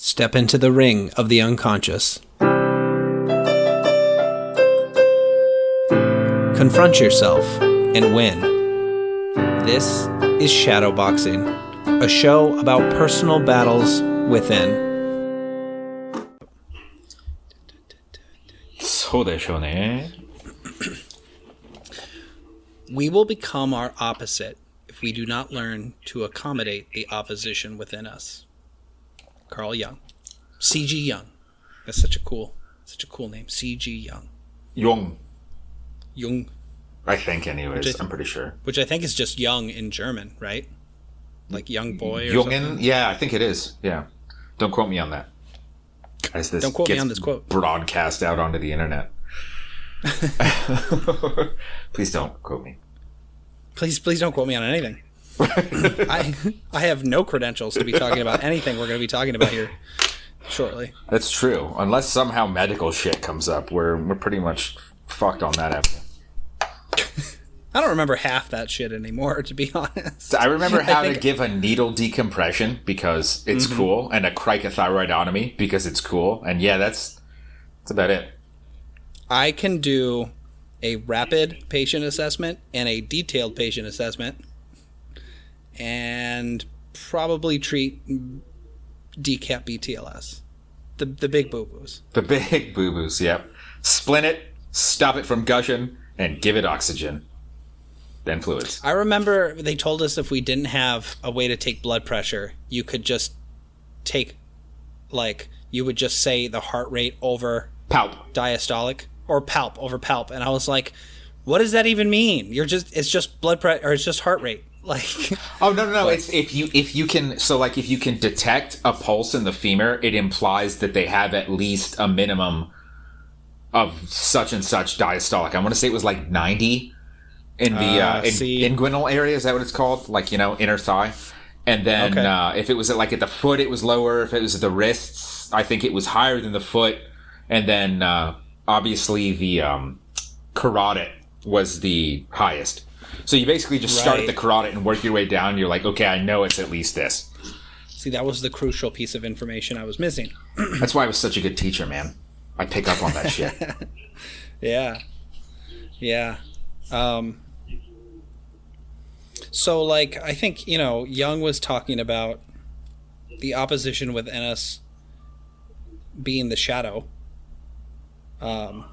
Step into the ring of the unconscious. Confront yourself and win. This is Shadowboxing, a show about personal battles within. そうでしょうね. We will become our opposite if we do not learn to accommodate the opposition within us. Carl Jung. C.G. Jung. That's such a cool name. C.G. Jung. Jung. I think anyways. I'm pretty sure. Which I think is just young in German, right? Like young boy or Jungen? something. Yeah, I think it is. Yeah. Don't quote me on that. As this Don't quote me gets on this quote. broadcast out onto the internet. Please don't quote me. Please don't quote me on anything. I have no credentials to be talking about anything we're going to be talking about here shortly. That's true. Unless somehow medical shit comes up, we're pretty much fucked on that avenue. I don't remember half that shit anymore, to be honest. I remember how to give a needle decompression because it's cool, and a cricothyroidotomy because it's cool, and yeah, that's about it. I can do a rapid patient assessment and a detailed patient assessment, and probably treat decap BTLS. The big boo-boos. The big boo-boos, yep. Splint it, stop it from gushing, and give it oxygen. Then fluids. I remember they told us if we didn't have a way to take blood pressure, you could just take, you would just say the heart rate over Palp. Diastolic, or palp over palp. And I was like, what does that even mean? It's just blood pressure, or it's just heart rate. Oh no! It's if you can detect a pulse in the femur, it implies that they have at least a minimum of such and such diastolic. I want to say it was 90 in the inguinal area. Is that what it's called? Inner thigh. And then if it was at the foot, it was lower. If it was at the wrists, I think it was higher than the foot. And then obviously the carotid was the highest. So you basically just start at the carotid and work your way down. You're like, okay, I know it's at least this. See, that was the crucial piece of information I was missing. That's why I was such a good teacher, man. I pick up on that shit. Yeah. So, I think, Jung was talking about the opposition within us being the shadow. But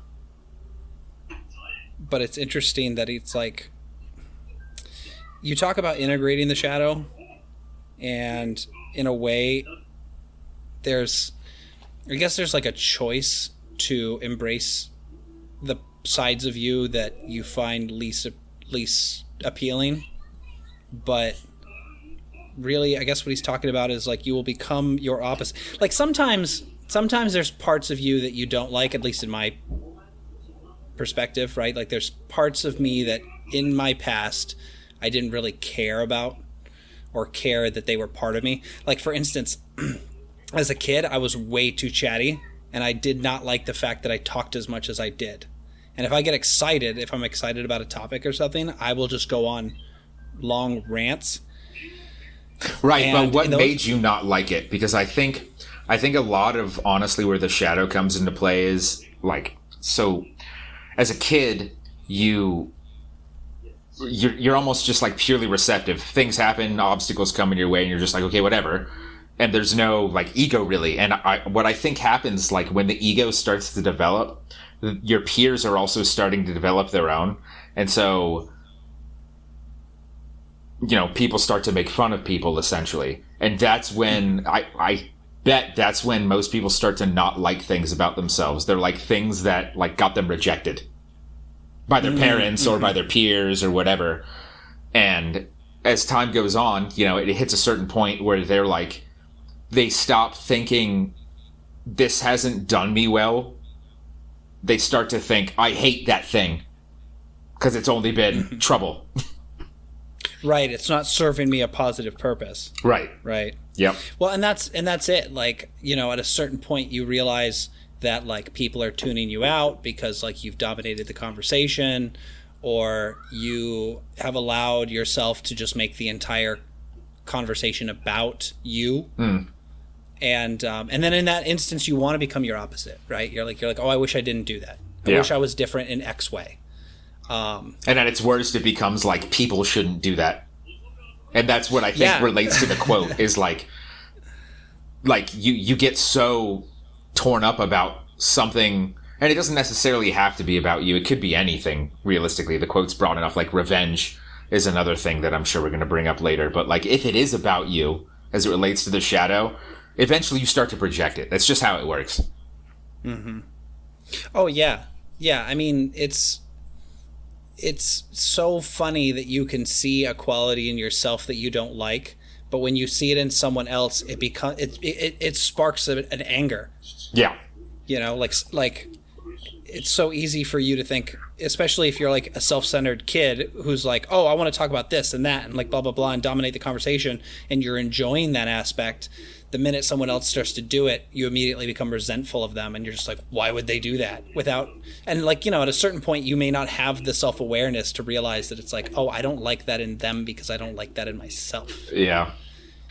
it's interesting that it's you talk about integrating the shadow, and in a way, there's a choice to embrace the sides of you that you find least appealing. But really, I guess what he's talking about is you will become your opposite. Sometimes there's parts of you that you don't like, at least in my perspective, right? There's parts of me that in my past I didn't really care about or care that they were part of me. For instance, as a kid, I was way too chatty, and I did not like the fact that I talked as much as I did. And if I'm excited about a topic or something, I will just go on long rants. Right, and but what made you not like it? Because I think a lot of, honestly, where the shadow comes into play is, so as a kid, you're almost just purely receptive. Things happen, obstacles come in your way, and you're just okay, whatever. And there's no ego really. And what I think happens when the ego starts to develop, your peers are also starting to develop their own. And so, people start to make fun of people essentially. And that's when I bet that's when most people start to not like things about themselves. They're things that got them rejected by their parents or by their peers or whatever. And as time goes on, it hits a certain point where they're they stop thinking this hasn't done me well. They start to think, I hate that thing because it's only been trouble. Right. It's not serving me a positive purpose. Right. Yep. Well, and that's it. At a certain point you realize that people are tuning you out because you've dominated the conversation, or you have allowed yourself to just make the entire conversation about you. And then in that instance, you want to become your opposite, right? You're like, oh, I wish I didn't do that. I wish I was different in X way. And at its worst, it becomes like people shouldn't do that. And that's what I think relates to the quote is like you get so torn up about something, and it doesn't necessarily have to be about you. It could be anything, realistically. The quote's broad enough, like revenge is another thing that I'm sure we're going to bring up later. But like if it is about you as it relates to the shadow, eventually you start to project it. That's just how it works. Mm-hmm. Oh, yeah. Yeah, I mean, it's so funny that you can see a quality in yourself that you don't like, but when you see it in someone else, it sparks an anger. Yeah. You know, like it's so easy for you to think, especially if you're like a self-centered kid who's like, oh, I want to talk about this and that and like blah, blah, blah, and dominate the conversation, and you're enjoying that aspect. The minute someone else starts to do it, you immediately become resentful of them, and you're just like, why would they do that? And like, you know, at a certain point, you may not have the self-awareness to realize that it's like, oh, I don't like that in them because I don't like that in myself. Yeah.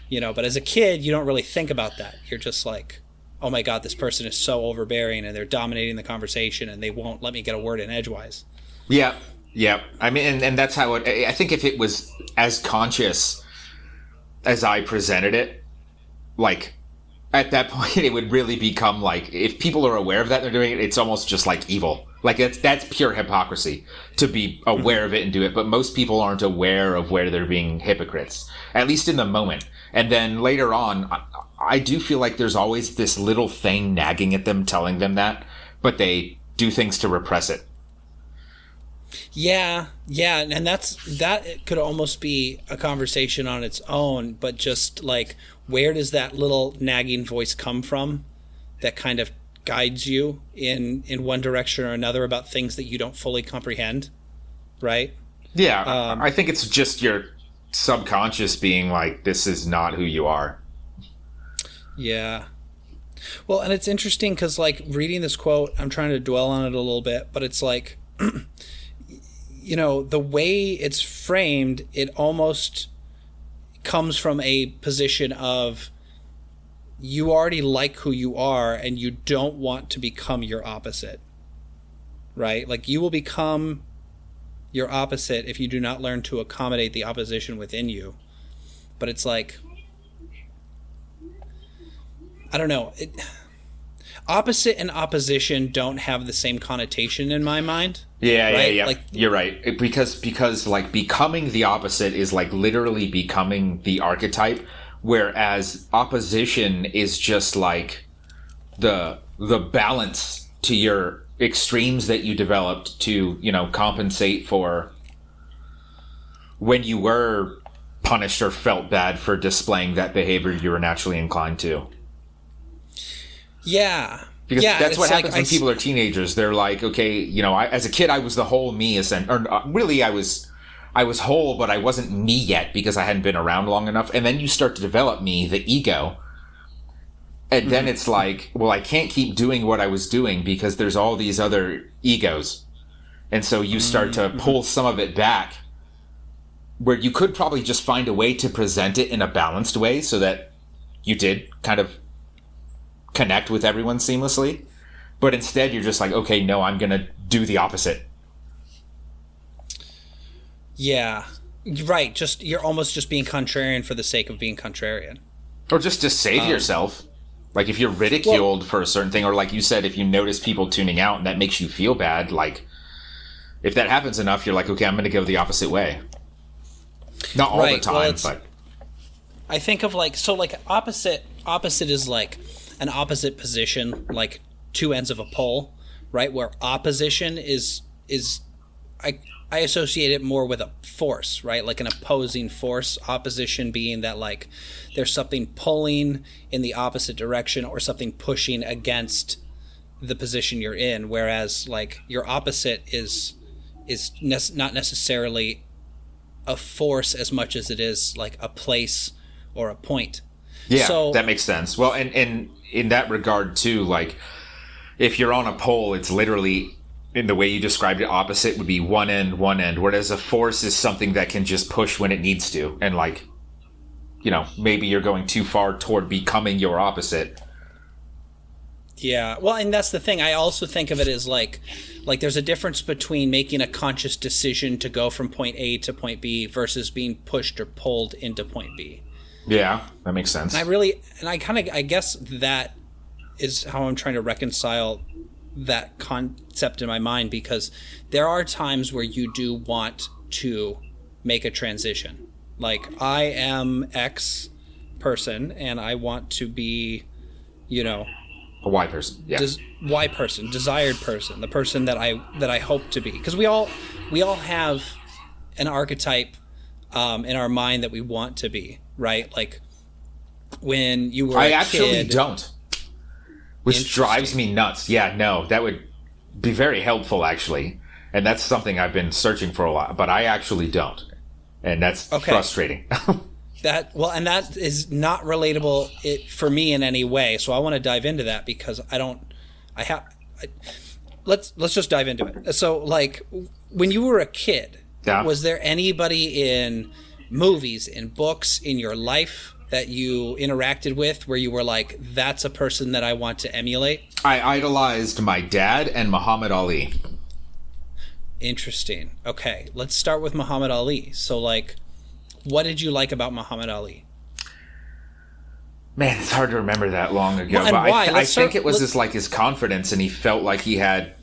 You know, but as a kid, you don't really think about that. You're just like, oh my God, this person is so overbearing and they're dominating the conversation and they won't let me get a word in edgewise. Yeah. Yeah. I mean, and that's how I think if it was as conscious as I presented it, like at that point it would really become like, if people are aware of that and they're doing it, it's almost just like evil. Like that's pure hypocrisy to be aware of it and do it. But most people aren't aware of where they're being hypocrites, at least in the moment. And then later on, I do feel like there's always this little thing nagging at them, telling them that, but they do things to repress it. Yeah, and that could almost be a conversation on its own, but just like, where does that little nagging voice come from that kind of guides you in one direction or another about things that you don't fully comprehend, right? Yeah, I think it's just your subconscious being like, this is not who you are. Yeah. Well, and it's interesting because, like, reading this quote, I'm trying to dwell on it a little bit, but it's like, you know, the way it's framed, it almost comes from a position of you already like who you are and you don't want to become your opposite, right? Like, you will become your opposite if you do not learn to accommodate the opposition within you. But it's like, I don't know. Opposite and opposition don't have the same connotation in my mind. Yeah, right? yeah. Like, you're right. Because like becoming the opposite is like literally becoming the archetype, whereas opposition is just like the balance to your extremes that you developed to, you know, compensate for when you were punished or felt bad for displaying that behavior you were naturally inclined to. Yeah. Because that's what happens when people are teenagers. They're like, okay, you know, as a kid, I was the whole me, really, I was whole, but I wasn't me yet because I hadn't been around long enough. And then you start to develop me, the ego. And then it's like, well, I can't keep doing what I was doing because there's all these other egos. And so you start to pull some of it back, where you could probably just find a way to present it in a balanced way so that you did kind of connect with everyone seamlessly. But instead, you're just like, okay, no, I'm going to do the opposite. Yeah, right. You're almost just being contrarian for the sake of being contrarian. Or just to save yourself. Like, if you're ridiculed for a certain thing, or like you said, if you notice people tuning out and that makes you feel bad, like, if that happens enough, you're like, okay, I'm going to go the opposite way. Not all the time, but... I think of like, so like opposite is like an opposite position, like two ends of a pole, right? Where opposition is I associate it more with a force, right? Like an opposing force. Opposition being that like there's something pulling in the opposite direction or something pushing against the position you're in. Whereas like your opposite is not necessarily a force as much as it is like a place or a point. Yeah, so, that makes sense. Well, and in that regard too, like if you're on a pole, it's literally, in the way you described it, opposite would be one end, whereas a force is something that can just push when it needs to. And like maybe you're going too far toward becoming your opposite. Yeah, well, and that's the thing. I also think of it as like there's a difference between making a conscious decision to go from point A to point B versus being pushed or pulled into point B. Yeah, that makes sense. I guess that is how I'm trying to reconcile that concept in my mind, because there are times where you do want to make a transition. Like, I am X person and I want to be, a Y person. Yeah. Y person, desired person, the person that I hope to be. Because we all have an archetype in our mind that we want to be, right? Like, when you were I a actually kid, don't. Which drives me nuts. Yeah, no, that would be very helpful, actually. And that's something I've been searching for a while, but I actually don't. And that's frustrating. And that is not relatable for me in any way. So I want to dive into that, because let's just dive into it. So, like, when you were a kid, was there anybody in movies, in books, in your life that you interacted with where you were like, that's a person that I want to emulate? I idolized my dad and Muhammad Ali. Interesting. Okay, let's start with Muhammad Ali. So, like, what did you like about Muhammad Ali? Man, it's hard to remember that long ago. Well, and but why? I think it was his confidence, and he felt like he had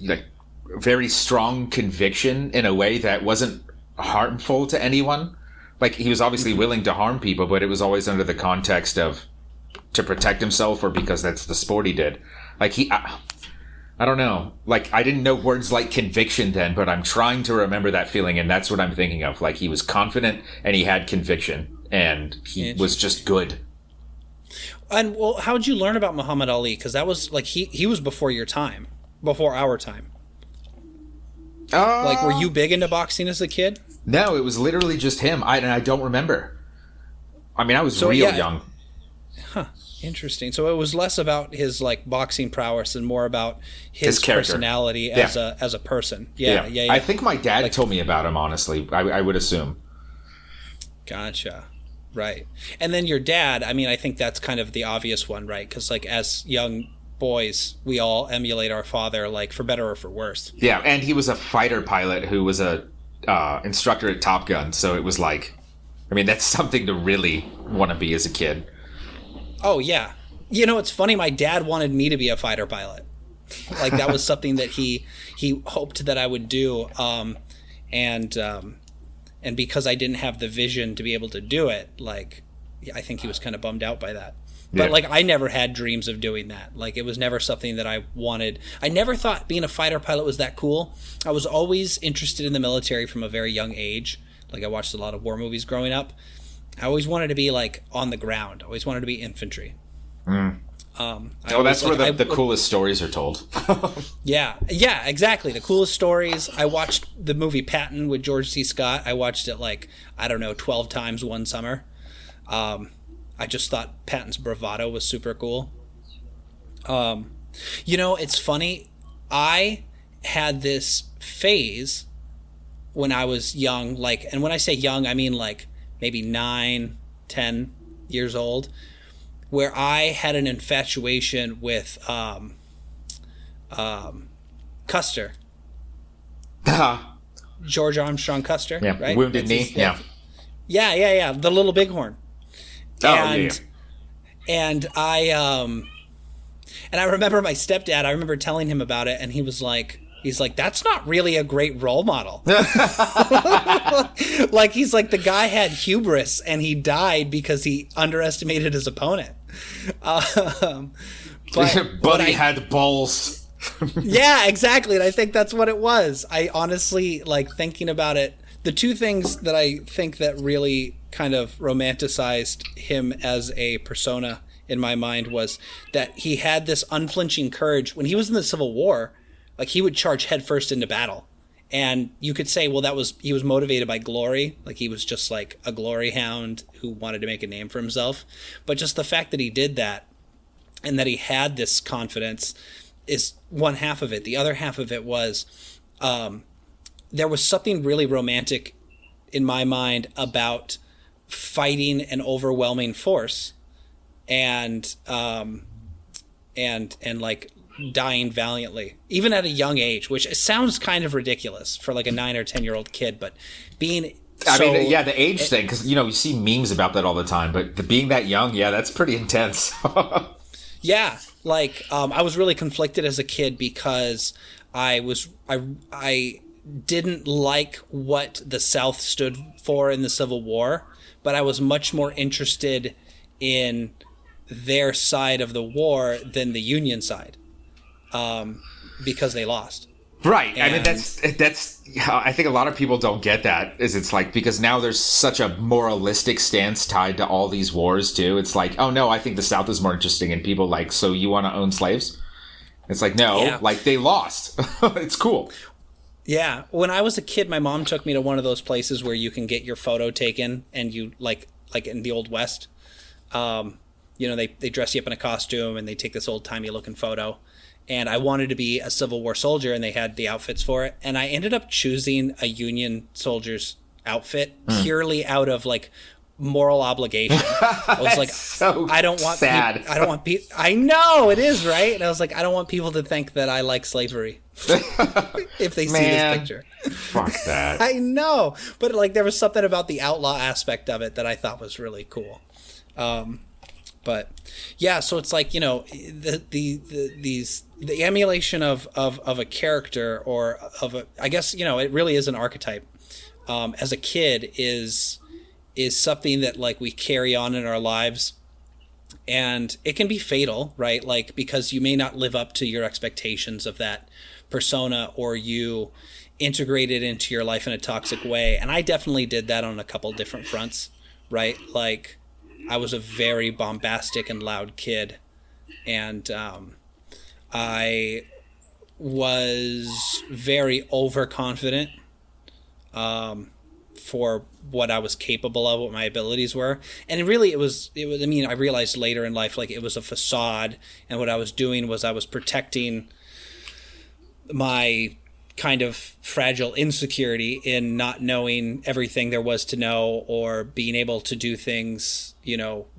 very strong conviction in a way that wasn't harmful to anyone. Like, he was obviously willing to harm people, but it was always under the context of to protect himself, or because that's the sport he did. Like, I don't know. Like, I didn't know words like conviction then, but I'm trying to remember that feeling, and that's what I'm thinking of. Like, he was confident, and he had conviction, and he was just good. And, well, how'd you learn about Muhammad Ali? Because that was, like, he was before your time, before our time. Like, were you big into boxing as a kid? No, it was literally just him. I don't remember. I mean, I was real young. Huh. Interesting. So it was less about his, like, boxing prowess and more about his personality as a person. Yeah. I think my dad told me about him, honestly. I would assume. Gotcha. Right. And then your dad, I mean, I think that's kind of the obvious one, right? Because, like, as young boys, we all emulate our father, like, for better or for worse. Yeah, and he was a fighter pilot who was a instructor at Top Gun, so it was like, I mean, that's something to really want to be as a kid. Oh, yeah. It's funny, my dad wanted me to be a fighter pilot. Like, that was something that he hoped that I would do, and because I didn't have the vision to be able to do it, like, I think he was kind of bummed out by that. But, like, I never had dreams of doing that. Like, it was never something that I wanted. I never thought being a fighter pilot was that cool. I was always interested in the military from a very young age. Like, I watched a lot of war movies growing up. I always wanted to be, like, on the ground. I always wanted to be infantry. That's where the coolest stories are told. Yeah, exactly. The coolest stories. I watched the movie Patton with George C. Scott. I watched it, like, 12 times one summer. I just thought Patton's bravado was super cool. It's funny. I had this phase when I was young, like, and when I say young, I mean, like, maybe 9, 10 years old, where I had an infatuation with Custer. George Armstrong Custer, right? Wounded Knee, Yeah, the little bighorn. And I remember my stepdad, I remember telling him about it, and he's like, that's not really a great role model. Like, he's like, the guy had hubris and he died because he underestimated his opponent. But he had balls. Yeah, exactly. And I think that's what it was. I honestly, like, thinking about it, the two things that I think that really kind of romanticized him as a persona in my mind was that he had this unflinching courage. When he was in the Civil War, like, he would charge headfirst into battle. And you could say, well, he was motivated by glory. Like, he was just like a glory hound who wanted to make a name for himself. But just the fact that he did that and that he had this confidence is one half of it. The other half of it was there was something really romantic in my mind about fighting an overwhelming force and like dying valiantly, even at a young age, which sounds kind of ridiculous for like a 9 or 10-year-old kid, but being the age thing, because you see memes about that all the time, but being that young, that's pretty intense. Yeah, like I was really conflicted as a kid because I didn't like what the South stood for in the Civil War, but I was much more interested in their side of the war than the Union side, because they lost. Right. I mean, that's. I think a lot of people don't get that. It's like, because now there's such a moralistic stance tied to all these wars too. It's like, oh no, I think the South is more interesting, and people like, so you want to own slaves? It's like, no, like they lost. It's cool. Yeah. When I was a kid, my mom took me to one of those places where you can get your photo taken, and you like in the Old West. They dress you up in a costume and they take this old timey looking photo. And I wanted to be a Civil War soldier, and they had the outfits for it. And I ended up choosing a Union soldier's outfit purely out of like moral obligation. I was like, so I don't want sad. I don't want people. I know it is, right? And I was like, I don't want people to think that I like slavery if they see this picture. Fuck that. I know, but like there was something about the outlaw aspect of it that I thought was really cool. But yeah, so it's like, the emulation of a character, or of a, I guess, it really is an archetype. As a kid is something that like we carry on in our lives, and it can be fatal, right? Like, because you may not live up to your expectations of that persona, or you integrate it into your life in a toxic way. And I definitely did that on a couple different fronts, right? Like, I was a very bombastic and loud kid, and I was very overconfident for what I was capable of, what my abilities were. And it was, I mean, I realized later in life, like, it was a facade, and what I was doing was I was protecting my kind of fragile insecurity in not knowing everything there was to know, or being able to do things,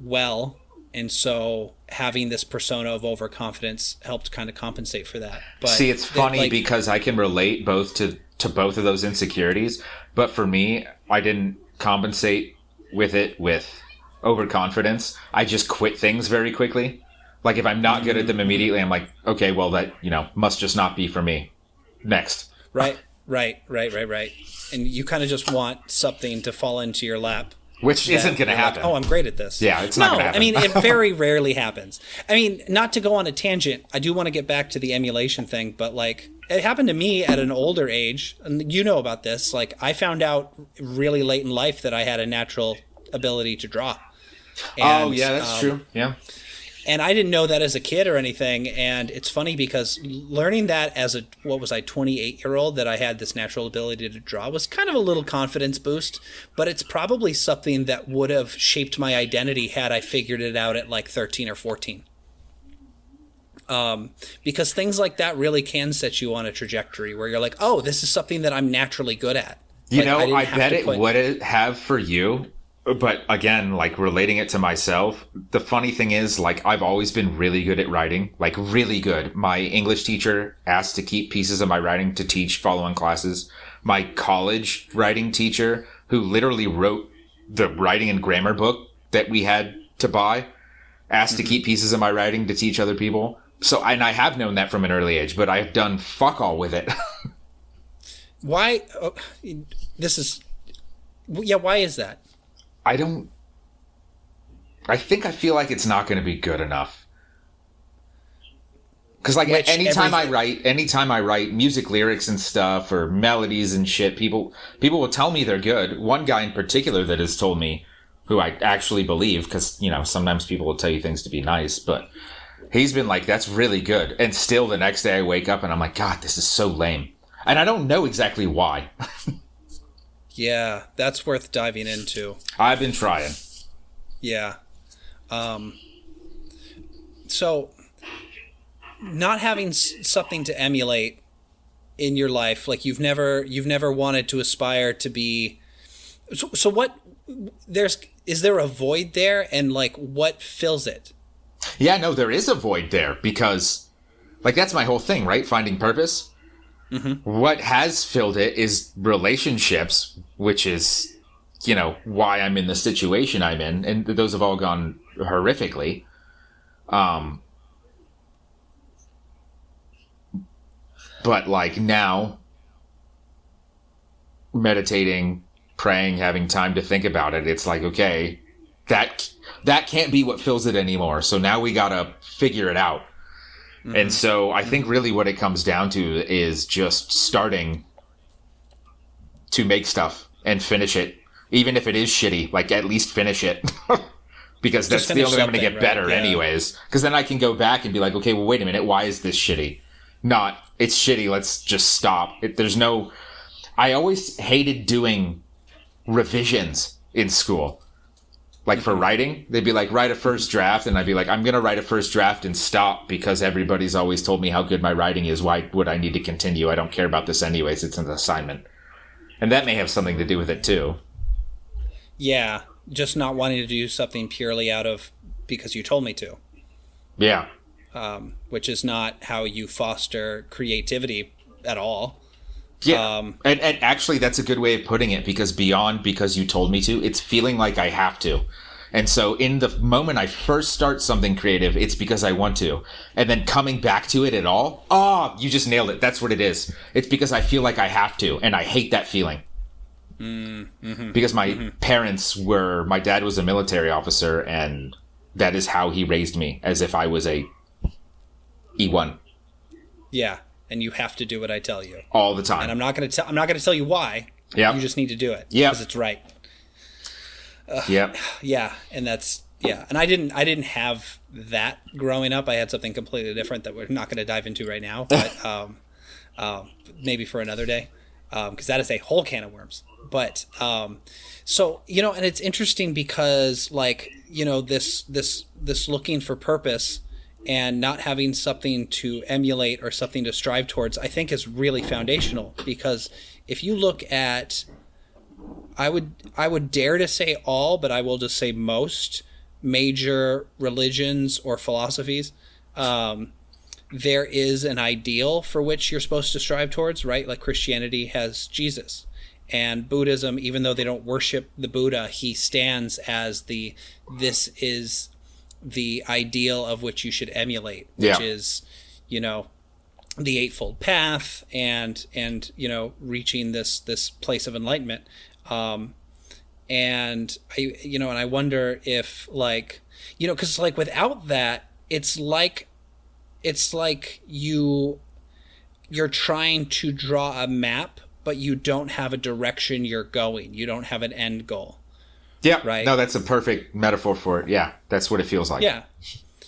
well. And so having this persona of overconfidence helped kind of compensate for that. But see, it's funny because I can relate both to both of those insecurities. But for me, I didn't compensate with it with overconfidence. I just quit things very quickly. Like, if I'm not good at them immediately, I'm like, okay, well, that, must just not be for me. Next. Right. And you kind of just want something to fall into your lap. Which isn't going to happen. Like, oh, I'm great at this. Yeah, it's not going to happen. I mean, it very rarely happens. I mean, not to go on a tangent, I do want to get back to the emulation thing, but like, it happened to me at an older age, and you know about this. Like, I found out really late in life that I had a natural ability to draw. And, that's true. Yeah. And I didn't know that as a kid or anything. And it's funny because learning that as a, 28-year-old, that I had this natural ability to draw was kind of a little confidence boost. But it's probably something that would have shaped my identity had I figured it out at like 13 or 14. Because things like that really can set you on a trajectory where you're like, oh, this is something that I'm naturally good at. I bet it would have for you. But again, like, relating it to myself, the funny thing is, like, I've always been really good at writing, like, really good. My English teacher asked to keep pieces of my writing to teach follow-on classes. My college writing teacher, who literally wrote the writing and grammar book that we had to buy, asked to keep pieces of my writing to teach other people. So, and I have known that from an early age, but I've done fuck all with it. Why? Why is that? I feel like it's not going to be good enough. Because, like, anytime I write music lyrics and stuff, or melodies and shit, people will tell me they're good. One guy in particular that has told me, who I actually believe, because, sometimes people will tell you things to be nice, but he's been like, that's really good. And still the next day I wake up and I'm like, God, this is so lame. And I don't know exactly why. Yeah, that's worth diving into. I've been trying. Yeah. So, not having something to emulate in your life, like you've never wanted to aspire to be. So what? is there a void there, and like what fills it? Yeah, no, there is a void there because, like, that's my whole thing, right? Finding purpose. Mm-hmm. What has filled it is relationships, which is, you know, why I'm in the situation I'm in, and those have all gone horrifically. But like now, meditating, praying, having time to think about it, it's like, okay, that can't be what fills it anymore. So now we gotta figure it out. Mm-hmm. And so I think really what it comes down to is just starting to make stuff and finish it. Even if it is shitty, like at least finish it. Because that's the only way I'm going to get better anyways. Because then I can go back and be like, okay, well, wait a minute. Why is this shitty? Not, it's shitty. Let's just stop. I always hated doing revisions in school. Like for writing, they'd be like, write a first draft. And I'd be like, I'm going to write a first draft and stop because everybody's always told me how good my writing is. Why would I need to continue? I don't care about this anyways. It's an assignment. And that may have something to do with it too. Yeah. Just not wanting to do something purely out of because you told me to. Yeah. Which is not how you foster creativity at all. Yeah. And actually, that's a good way of putting it because because you told me to, it's feeling like I have to. And so in the moment I first start something creative, it's because I want to. And then coming back to it at all, you just nailed it. That's what it is. It's because I feel like I have to. And I hate that feeling. Mm-hmm. Because my my dad was a military officer, and that is how he raised me, as if I was a E1. Yeah, and you have to do what I tell you all the time. And I'm not going to tell you why. Yeah, you just need to do it. Yeah, because it's right. Yeah, yeah, and that's and I didn't have that growing up. I had something completely different that we're not going to dive into right now, but maybe for another day, because that is a whole can of worms. But so and it's interesting because this looking for purpose and not having something to emulate or something to strive towards, I think is really foundational. Because if you look at, I would dare to say all, but I will just say most major religions or philosophies, there is an ideal for which you're supposed to strive towards, right? Like Christianity has Jesus. And Buddhism, even though they don't worship the Buddha, he stands as this is the ideal of which you should emulate, which is, the Eightfold Path and reaching this place of enlightenment. And I wonder if because without that, it's like you're trying to draw a map, but you don't have a direction you're going. You don't have an end goal. Yeah. Right. No, that's a perfect metaphor for it. Yeah. That's what it feels like. Yeah.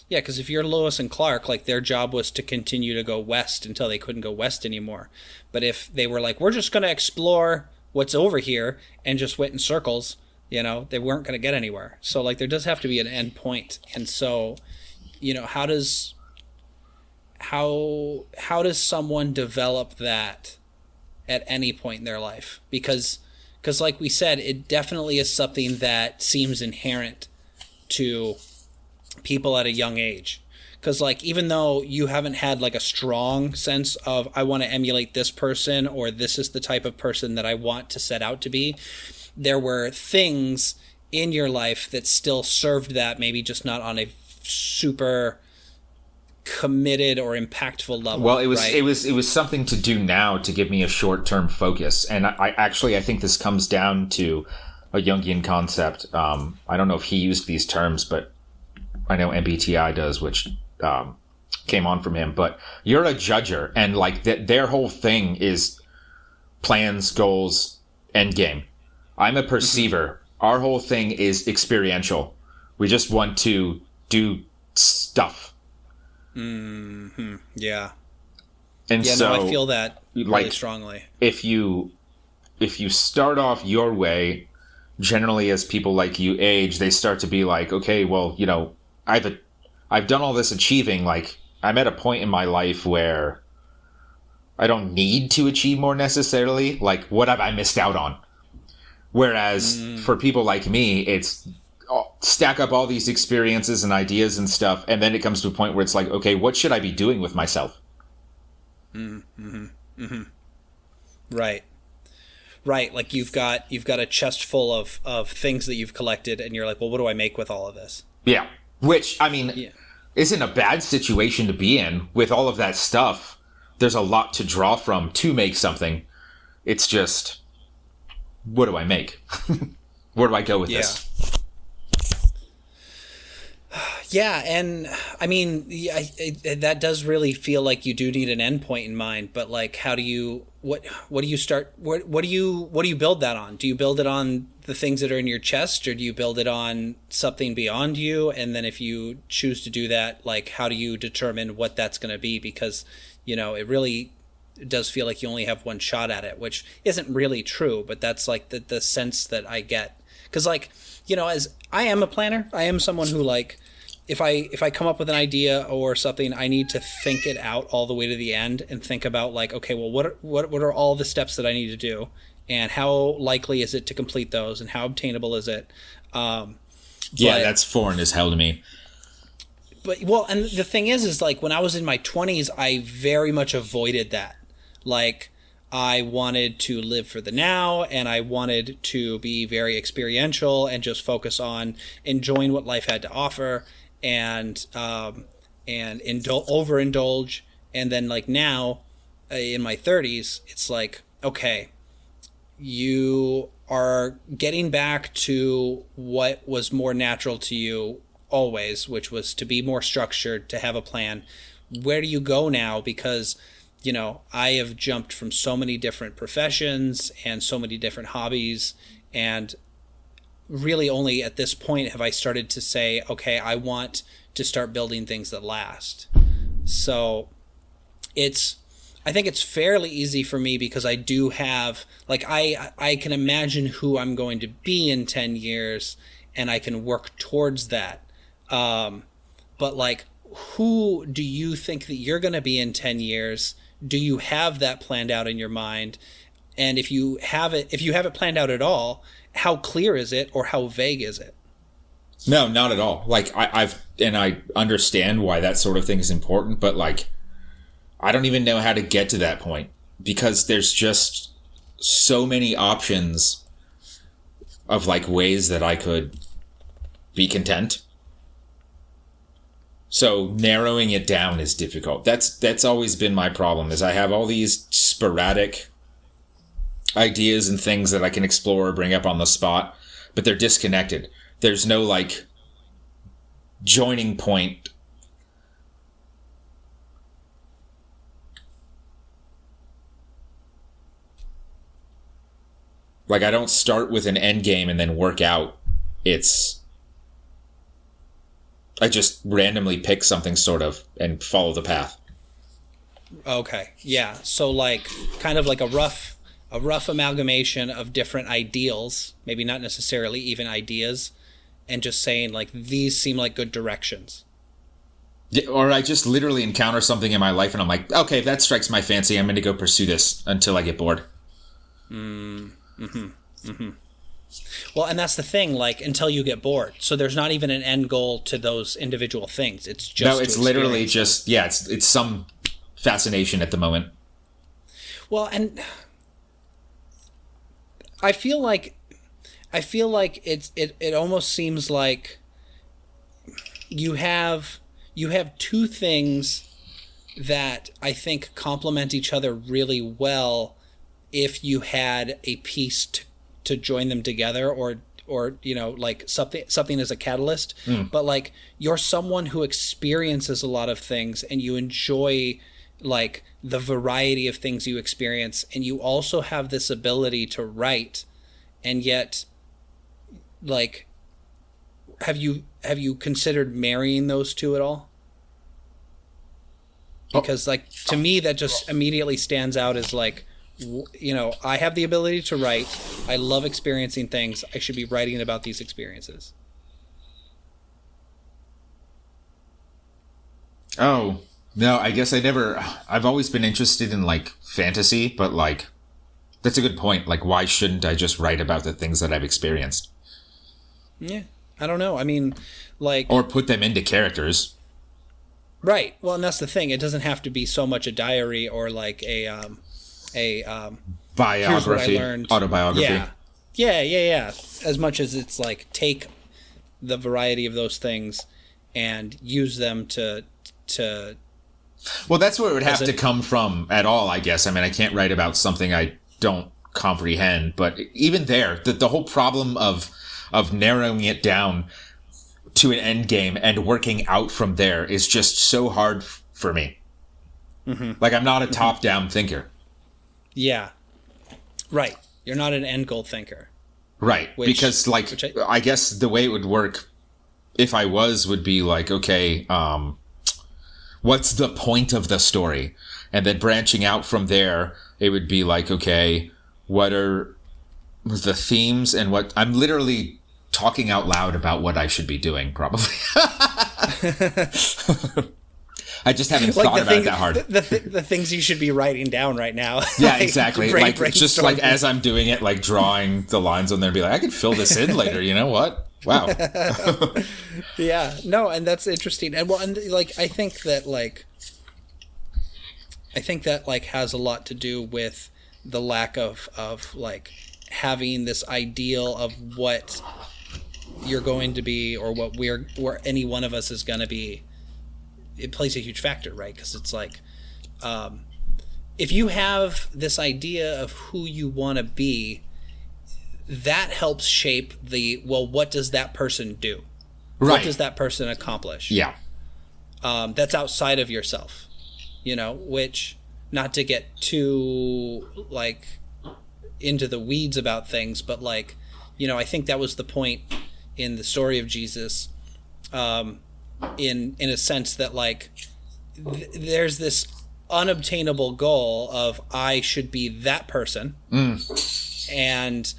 Yeah. Because if you're Lewis and Clark, their job was to continue to go west until they couldn't go west anymore. But if they were we're just going to explore what's over here and just went in circles, they weren't going to get anywhere. So there does have to be an end point. And so, how does someone develop that at any point in their life? Because like we said, it definitely is something that seems inherent to people at a young age. Because even though you haven't had a strong sense of, I want to emulate this person, or this is the type of person that I want to set out to be, there were things in your life that still served that, maybe just not on a super committed or impactful level. Well, it was something to do now to give me a short-term focus. And I think this comes down to a Jungian concept. I don't know if he used these terms, but I know MBTI does, which came on from him. But you're a judger, and their whole thing is plans, goals, end game. I'm a perceiver. Mm-hmm. Our whole thing is experiential. We just want to do stuff. Mm-hmm. Yeah. And so I feel that really strongly. If you start off your way, generally as people like you age, they start to be like, okay, well, I've done all this achieving. I'm at a point in my life where I don't need to achieve more necessarily. What have I missed out on? Whereas for people like me, it's stack up all these experiences and ideas and stuff, and then it comes to a point where it's like, okay, what should I be doing with myself? Right. Right. Like you've got a chest full of things that you've collected, and you're like, well, what do I make with all of this? Yeah. Which, I mean, isn't a bad situation to be in with all of that stuff. There's a lot to draw from to make something. It's just, what do I make? Where do I go with this? Yeah, and I mean, that does really feel like you do need an endpoint in mind. But like, how do you what do you start? What do you build that on? Do you build it on the things that are in your chest, or do you build it on something beyond you? And then if you choose to do that, like, how do you determine what that's going to be? Because it really does feel like you only have one shot at it, which isn't really true. But that's like the sense that I get. Because like, as I am a planner, I am someone who like, if I come up with an idea or something, I need to think it out all the way to the end and think about like, okay, well, what are all the steps that I need to do, and how likely is it to complete those, and how obtainable is it? That's foreign as hell to me. But and the thing is like when I was in my 20s, I very much avoided that. Like, I wanted to live for the now, and I wanted to be very experiential and just focus on enjoying what life had to offer, and overindulge. And then like now, in my 30s, it's like, okay, you are getting back to what was more natural to you always, which was to be more structured, to have a plan. Where do you go now? Because I have jumped from so many different professions and so many different hobbies, and really only at this point have I started to say, okay, I want to start building things that last. So I think it's fairly easy for me because I do have, like, I can imagine who I'm going to be in 10 years, and I can work towards that. But like, who do you think that you're going to be in 10 years? Do you have that planned out in your mind? And if you have it planned out at all, how clear is it, or how vague is it? No, not at all. Like, I understand why that sort of thing is important, but like, I don't even know how to get to that point, because there's just so many options of like ways that I could be content. So narrowing it down is difficult. That's always been my problem, is I have all these sporadic ideas and things that I can explore or bring up on the spot, but they're disconnected. There's no like joining point. Like, I don't start with an end game and then work out. I just randomly pick something sort of and follow the path. Okay. Yeah. So like kind of like a rough amalgamation of different ideals, maybe not necessarily even ideas, and just saying like, these seem like good directions. Or I just literally encounter something in my life and I'm like, okay, that strikes my fancy. I'm going to go pursue this until I get bored. Well, and that's the thing, like, until you get bored. So there's not even an end goal to those individual things. It's just no, it's literally just, it's some fascination at the moment. Well, and I feel like it almost seems like you have two things that I think complement each other really well if you had a piece to join them together, or like something as a catalyst. But like, you're someone who experiences a lot of things, and you enjoy like the variety of things you experience, and you also have this ability to write. And yet, like, have you considered marrying those two at all? Because like, to me, that just immediately stands out as like, I have the ability to write. I love experiencing things. I should be writing about these experiences. Oh, no, I guess I've always been interested in like fantasy, but like, that's a good point. Like, why shouldn't I just write about the things that I've experienced? Yeah. I don't know. I mean, like, or put them into characters. Right. Well, and that's the thing. It doesn't have to be so much a diary or like a biography, here's what I learned. Autobiography. Yeah. As much as it's like take the variety of those things and use them to. Well, that's where it would have to come from at all, I guess. I mean, I can't write about something I don't comprehend, but even there, the whole problem of narrowing it down to an end game and working out from there is just so hard for me. Mm-hmm. Like, I'm not a top-down thinker. Yeah. Right. You're not an end goal thinker. Right. Because, like, I guess the way it would work if I was would be like, okay, what's the point of the story? And then branching out from there, it would be like, okay, what are the themes and what... I'm literally talking out loud about what I should be doing, probably. I just haven't thought about it that hard. The things you should be writing down right now. Yeah, like, exactly. Like, just like as I'm doing it, like drawing the lines on there and be like, I could fill this in later. You know what? Wow. Yeah. No, and that's interesting. And well, and like, I think that has a lot to do with the lack of like having this ideal of what you're going to be or what where any one of us is going to be. It plays a huge factor, right? Because it's like, if you have this idea of who you want to be, that helps shape what does that person do? Right. What does that person accomplish? Yeah. That's outside of yourself, which, not to get too, like, into the weeds about things, but, like, I think that was the point in the story of Jesus, in a sense that, like, there's this unobtainable goal of I should be that person. And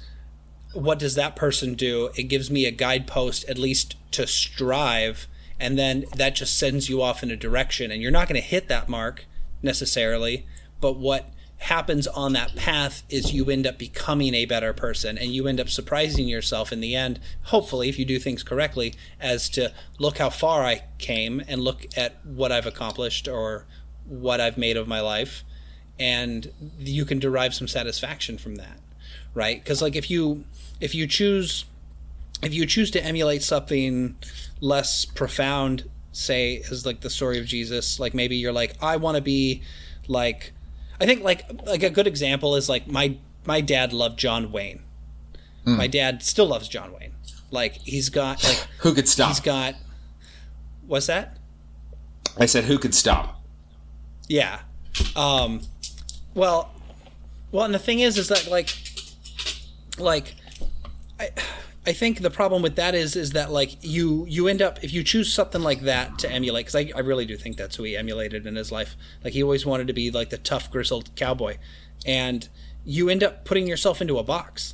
what does that person do? It gives me a guidepost, at least to strive, and then that just sends you off in a direction, and you're not going to hit that mark necessarily, but what happens on that path is you end up becoming a better person, and you end up surprising yourself in the end, hopefully, if you do things correctly, as to look how far I came and look at what I've accomplished or what I've made of my life, and you can derive some satisfaction from that, right? Because, like, if you choose to emulate something less profound, say, as like the story of Jesus, like maybe you're like, I want to be like, I think like a good example is like my dad loved John Wayne. My dad still loves John Wayne. Like, he's got like, who could stop? He's got, what's that? I said, who could stop? Yeah. Well, and the thing is that like I think the problem with that is that like you end up, if you choose something like that to emulate, because I really do think that's who he emulated in his life. Like, he always wanted to be like the tough, grizzled cowboy, and you end up putting yourself into a box,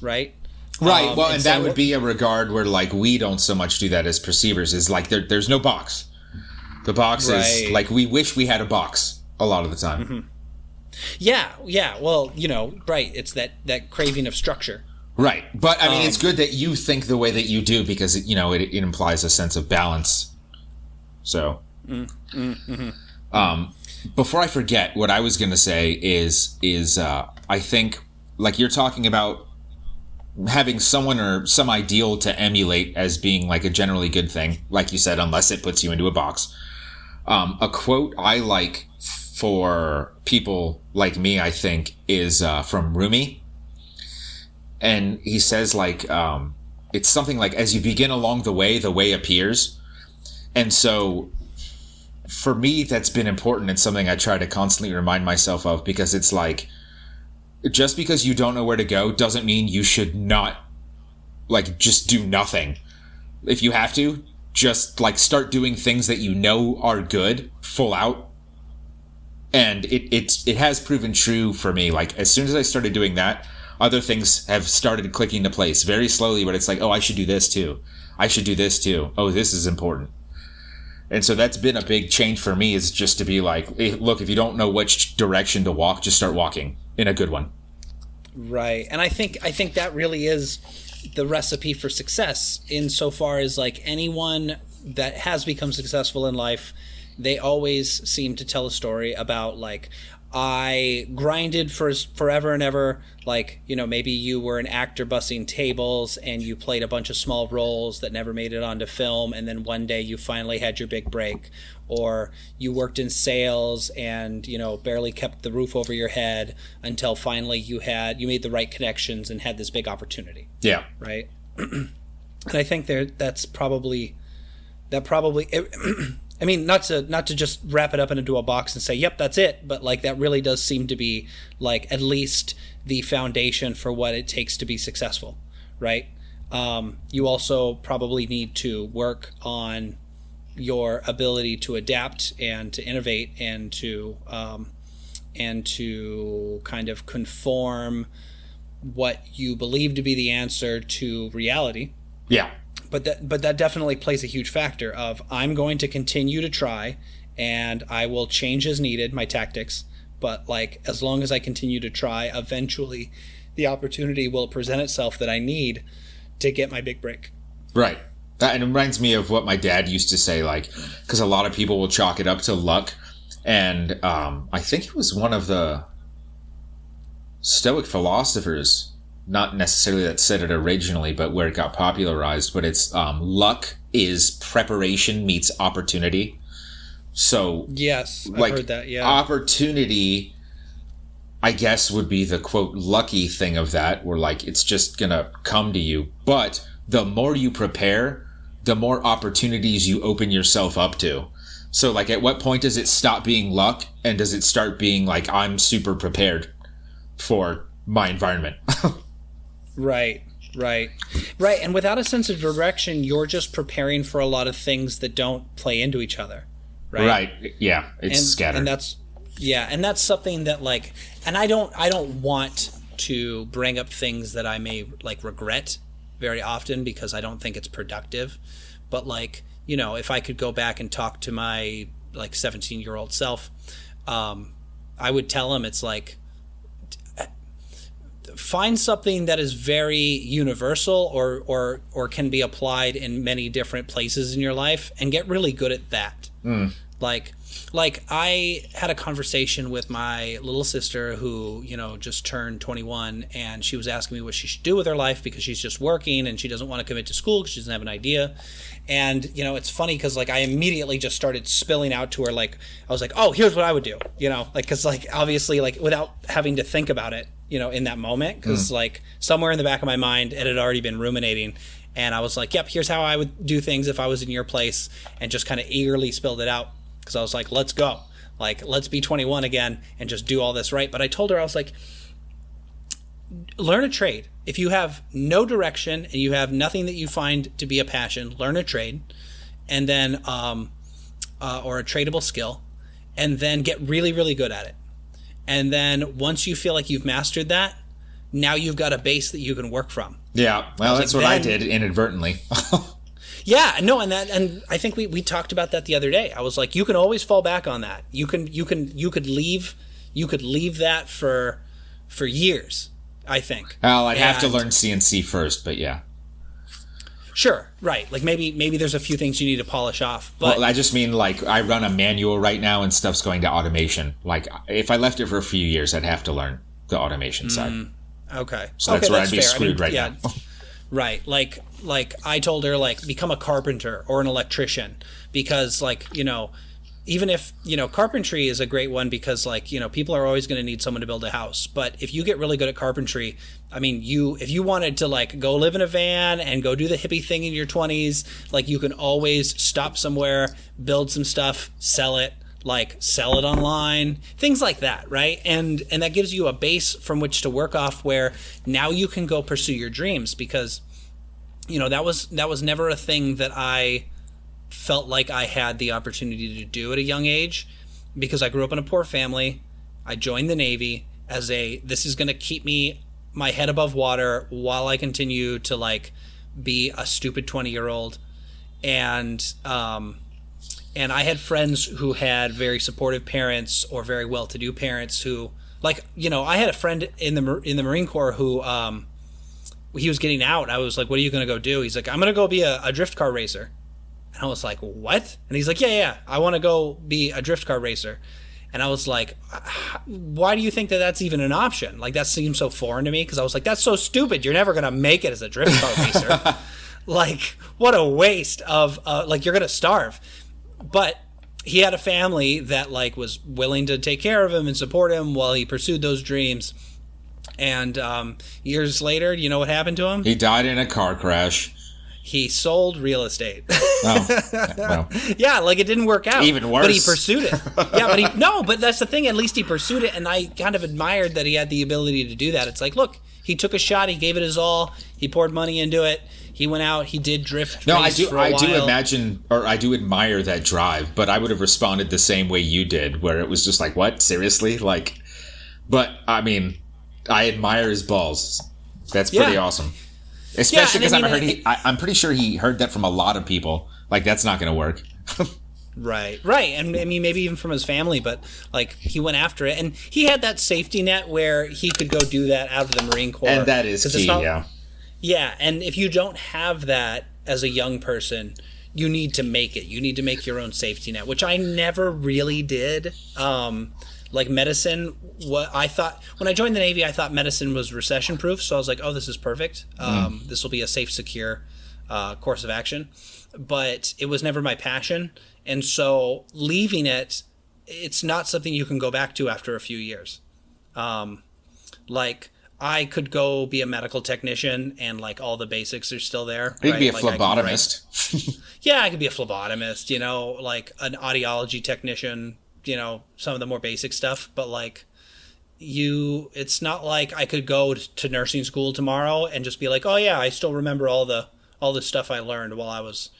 right? Right. Well, and that would be a regard where like we don't so much do that as perceivers. Is like there's no box. The box is like, we wish we had a box a lot of the time. Mm-hmm. Yeah. Well, right. It's that craving of structure. Right. But, I mean, it's good that you think the way that you do, because, it implies a sense of balance. So. Before I forget, what I was going to say is I think, like, you're talking about having someone or some ideal to emulate as being, like, a generally good thing, like you said, unless it puts you into a box. A quote I like for people like me, I think, is from Rumi. And he says, like, it's something like, as you begin along the way appears. And so, for me, that's been important and something I try to constantly remind myself of, because it's like, just because you don't know where to go doesn't mean you should not, like, just do nothing. If you have to, just, like, start doing things that you know are good, full out. And it has proven true for me. Like, as soon as I started doing that, other things have started clicking into place very slowly, but it's like, oh, I should do this too. I should do this too. Oh, this is important. And so that's been a big change for me, is just to be like, hey, look, if you don't know which direction to walk, just start walking in a good one. Right. And I think that really is the recipe for success insofar as like anyone that has become successful in life, they always seem to tell a story about like, I grinded for forever and ever. Like, you know, maybe you were an actor bussing tables and you played a bunch of small roles that never made it onto film, and then one day you finally had your big break. Or you worked in sales and, you know, barely kept the roof over your head until finally you made the right connections and had this big opportunity. Yeah. Right? And I think that probably I mean, not to just wrap it up into a box and say, yep, that's it. But like, that really does seem to be like at least the foundation for what it takes to be successful, right? You also probably need to work on your ability to adapt and to innovate and to kind of conform what you believe to be the answer to reality. Yeah. But that definitely plays a huge factor of, I'm going to continue to try and I will change as needed my tactics. But like, as long as I continue to try, eventually the opportunity will present itself that I need to get my big break. Right. That reminds me of what my dad used to say, like, because a lot of people will chalk it up to luck. And I think it was one of the Stoic philosophers, not necessarily that said it originally, but where it got popularized, but it's luck is preparation meets opportunity. So yes, I've like, heard that. Yeah, opportunity, I guess, would be the quote lucky thing of that, where like it's just gonna come to you. But the more you prepare, the more opportunities you open yourself up to. So like, at what point does it stop being luck and does it start being like, I'm super prepared for my environment? Right. And without a sense of direction, you're just preparing for a lot of things that don't play into each other. Right. Yeah. It's scattered. And that's something that like, and I don't want to bring up things that I may like regret very often because I don't think it's productive. But like, you know, if I could go back and talk to my like 17-year-old self, I would tell him, it's like, find something that is very universal or can be applied in many different places in your life and get really good at that. Like I had a conversation with my little sister who, you know, just turned 21, and she was asking me what she should do with her life because she's just working and she doesn't want to commit to school because she doesn't have an idea. And, you know, it's funny because like I immediately just started spilling out to her, like I was like, oh, here's what I would do, you know, like, because like obviously like without having to think about it, you know, in that moment, because like somewhere in the back of my mind it had already been ruminating. And I was like, yep, here's how I would do things if I was in your place, and just kind of eagerly spilled it out because I was like, let's go. Like, let's be 21 again and just do all this right. But I told her, I was like, learn a trade. If you have no direction and you have nothing that you find to be a passion, learn a trade, and then or a tradable skill, and then get really, really good at it. And then once you feel like you've mastered that, now you've got a base that you can work from. Yeah, well, that's like, what I did inadvertently. Yeah, no, and I think we talked about that the other day. I was like, you can always fall back on that. You could leave that for years, I think. Well, I'd have to learn CNC first, but yeah. Sure, right. Like maybe there's a few things you need to polish off. But well, I just mean like I run a manual right now and stuff's going to automation. Like if I left it for a few years, I'd have to learn the automation side. Okay. So that's where I'd be fair. screwed now. Right. Like I told her, like, become a carpenter or an electrician, because like, you know, even if, you know, carpentry is a great one because like, you know, people are always going to need someone to build a house. But if you get really good at carpentry, I mean, if you wanted to like go live in a van and go do the hippie thing in your 20s, like you can always stop somewhere, build some stuff, sell it online, things like that, right? And that gives you a base from which to work off, where now you can go pursue your dreams, because, you know, that was never a thing that I felt like I had the opportunity to do at a young age, because I grew up in a poor family. I joined the Navy as this is going to keep my head above water while I continue to like be a stupid 20-year-old. And I had friends who had very supportive parents or very well-to-do parents who, like, you know, I had a friend in the Marine Corps who he was getting out, I was like, what are you going to go do? He's like, I'm going to go be a drift car racer. And I was like, what? And he's like, yeah, I want to go be a drift car racer. And I was like, why do you think that that's even an option? Like, that seems so foreign to me, because I was like, that's so stupid. You're never going to make it as a drift car racer. Like, what a waste of, like, you're going to starve. But he had a family that, like, was willing to take care of him and support him while he pursued those dreams. And years later, you know what happened to him? He died in a car crash. He sold real estate. Oh, well. Yeah, like, it didn't work out. Even worse. But he pursued it. Yeah, but that's the thing. At least he pursued it, and I kind of admired that he had the ability to do that. It's like, look, he took a shot. He gave it his all. He poured money into it. He went out. He did drift. No, I do imagine, or I do admire that drive. But I would have responded the same way you did, where it was just like, what? Seriously? Like, but I mean, I admire his balls. That's pretty awesome. Especially because I'm pretty sure he heard that from a lot of people. Like, that's not going to work. Right. And I mean, maybe even from his family, but, like, he went after it. And he had that safety net where he could go do that out of the Marine Corps. And that is key, yeah. Yeah, and if you don't have that as a young person, you need to make it. You need to make your own safety net, which I never really did. Like, medicine, what I thought when I joined the Navy, I thought medicine was recession proof. So I was like, oh, this is perfect. This will be a safe, secure course of action. But it was never my passion. And so leaving it, it's not something you can go back to after a few years. Like, I could go be a medical technician and, like, all the basics are still there. You could be a like, phlebotomist. I could be a phlebotomist, you know, like an audiology technician, you know, some of the more basic stuff. But, like, it's not like I could go to nursing school tomorrow and just be like, oh yeah, I still remember all the stuff I learned while I was,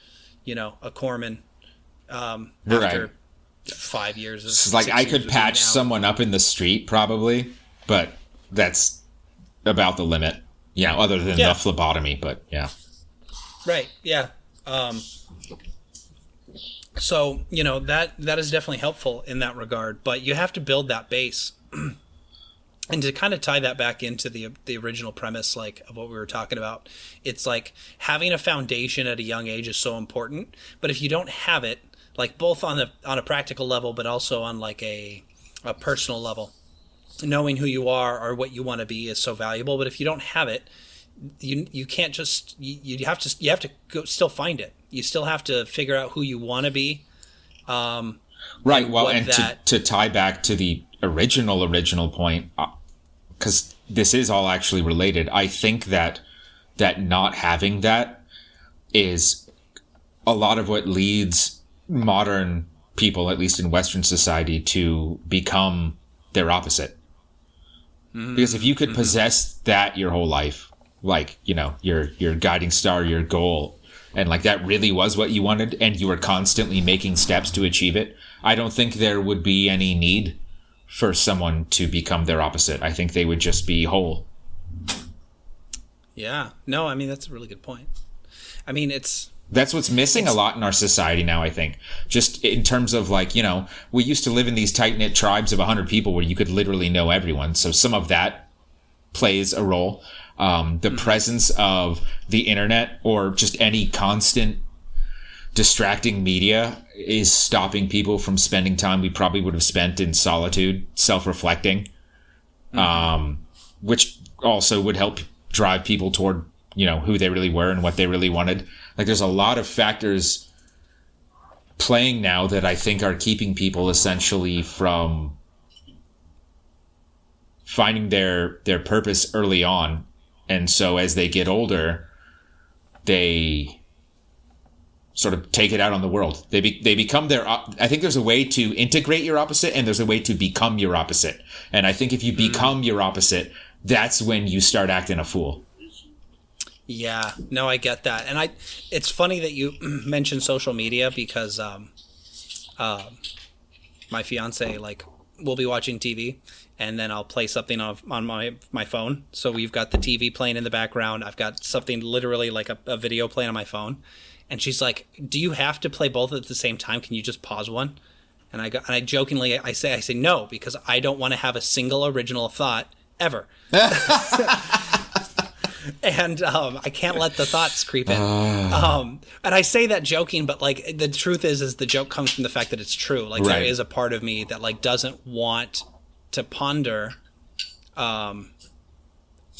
you know, a corpsman. After 5 years. It's like I could patch someone up in the street probably, but that's about the limit. Yeah, other than the phlebotomy, but yeah. Right. Yeah. So, you know, that is definitely helpful in that regard, but you have to build that base. And to kind of tie that back into the original premise, like, of what we were talking about, it's like having a foundation at a young age is so important. But if you don't have it, like, both on a practical level, but also on, like, a personal level, knowing who you are or what you want to be is so valuable. But if you don't have it, you can't just you have to go still find it. You still have to figure out who you want to be. Right. Well, and to tie back to the original point, because this is all actually related, I think that not having that is a lot of what leads modern people, at least in Western society, to become their opposite. Because if you could possess that your whole life, like, you know, your guiding star, your goal, and, like, that really was what you wanted, and you were constantly making steps to achieve it, I don't think there would be any need for someone to become their opposite. I think they would just be whole. Yeah. No, I mean, that's a really good point. I mean, that's what's missing a lot in our society now, I think. Just in terms of, like, you know, we used to live in these tight-knit tribes of 100 people where you could literally know everyone. So some of that plays a role. The presence of the internet or just any constant distracting media is stopping people from spending time we probably would have spent in solitude, self-reflecting, which also would help drive people toward, you know, who they really were and what they really wanted. Like, there's a lot of factors playing now that I think are keeping people essentially from finding their purpose early on. And so as they get older, they sort of take it out on the world. They become I think there's a way to integrate your opposite and there's a way to become your opposite. And I think if you become your opposite, that's when you start acting a fool. Yeah, no, I get that. And it's funny that you mentioned social media because my fiance, like, we'll be watching TV and then I'll play something on my phone. So we've got the TV playing in the background. I've got something literally like a video playing on my phone. And she's like, do you have to play both at the same time? Can you just pause one? And I jokingly, I say no, because I don't want to have a single original thought ever. And I can't let the thoughts creep in. And I say that joking, but like the truth is the joke comes from the fact that it's true. Like there is a part of me that like doesn't want to ponder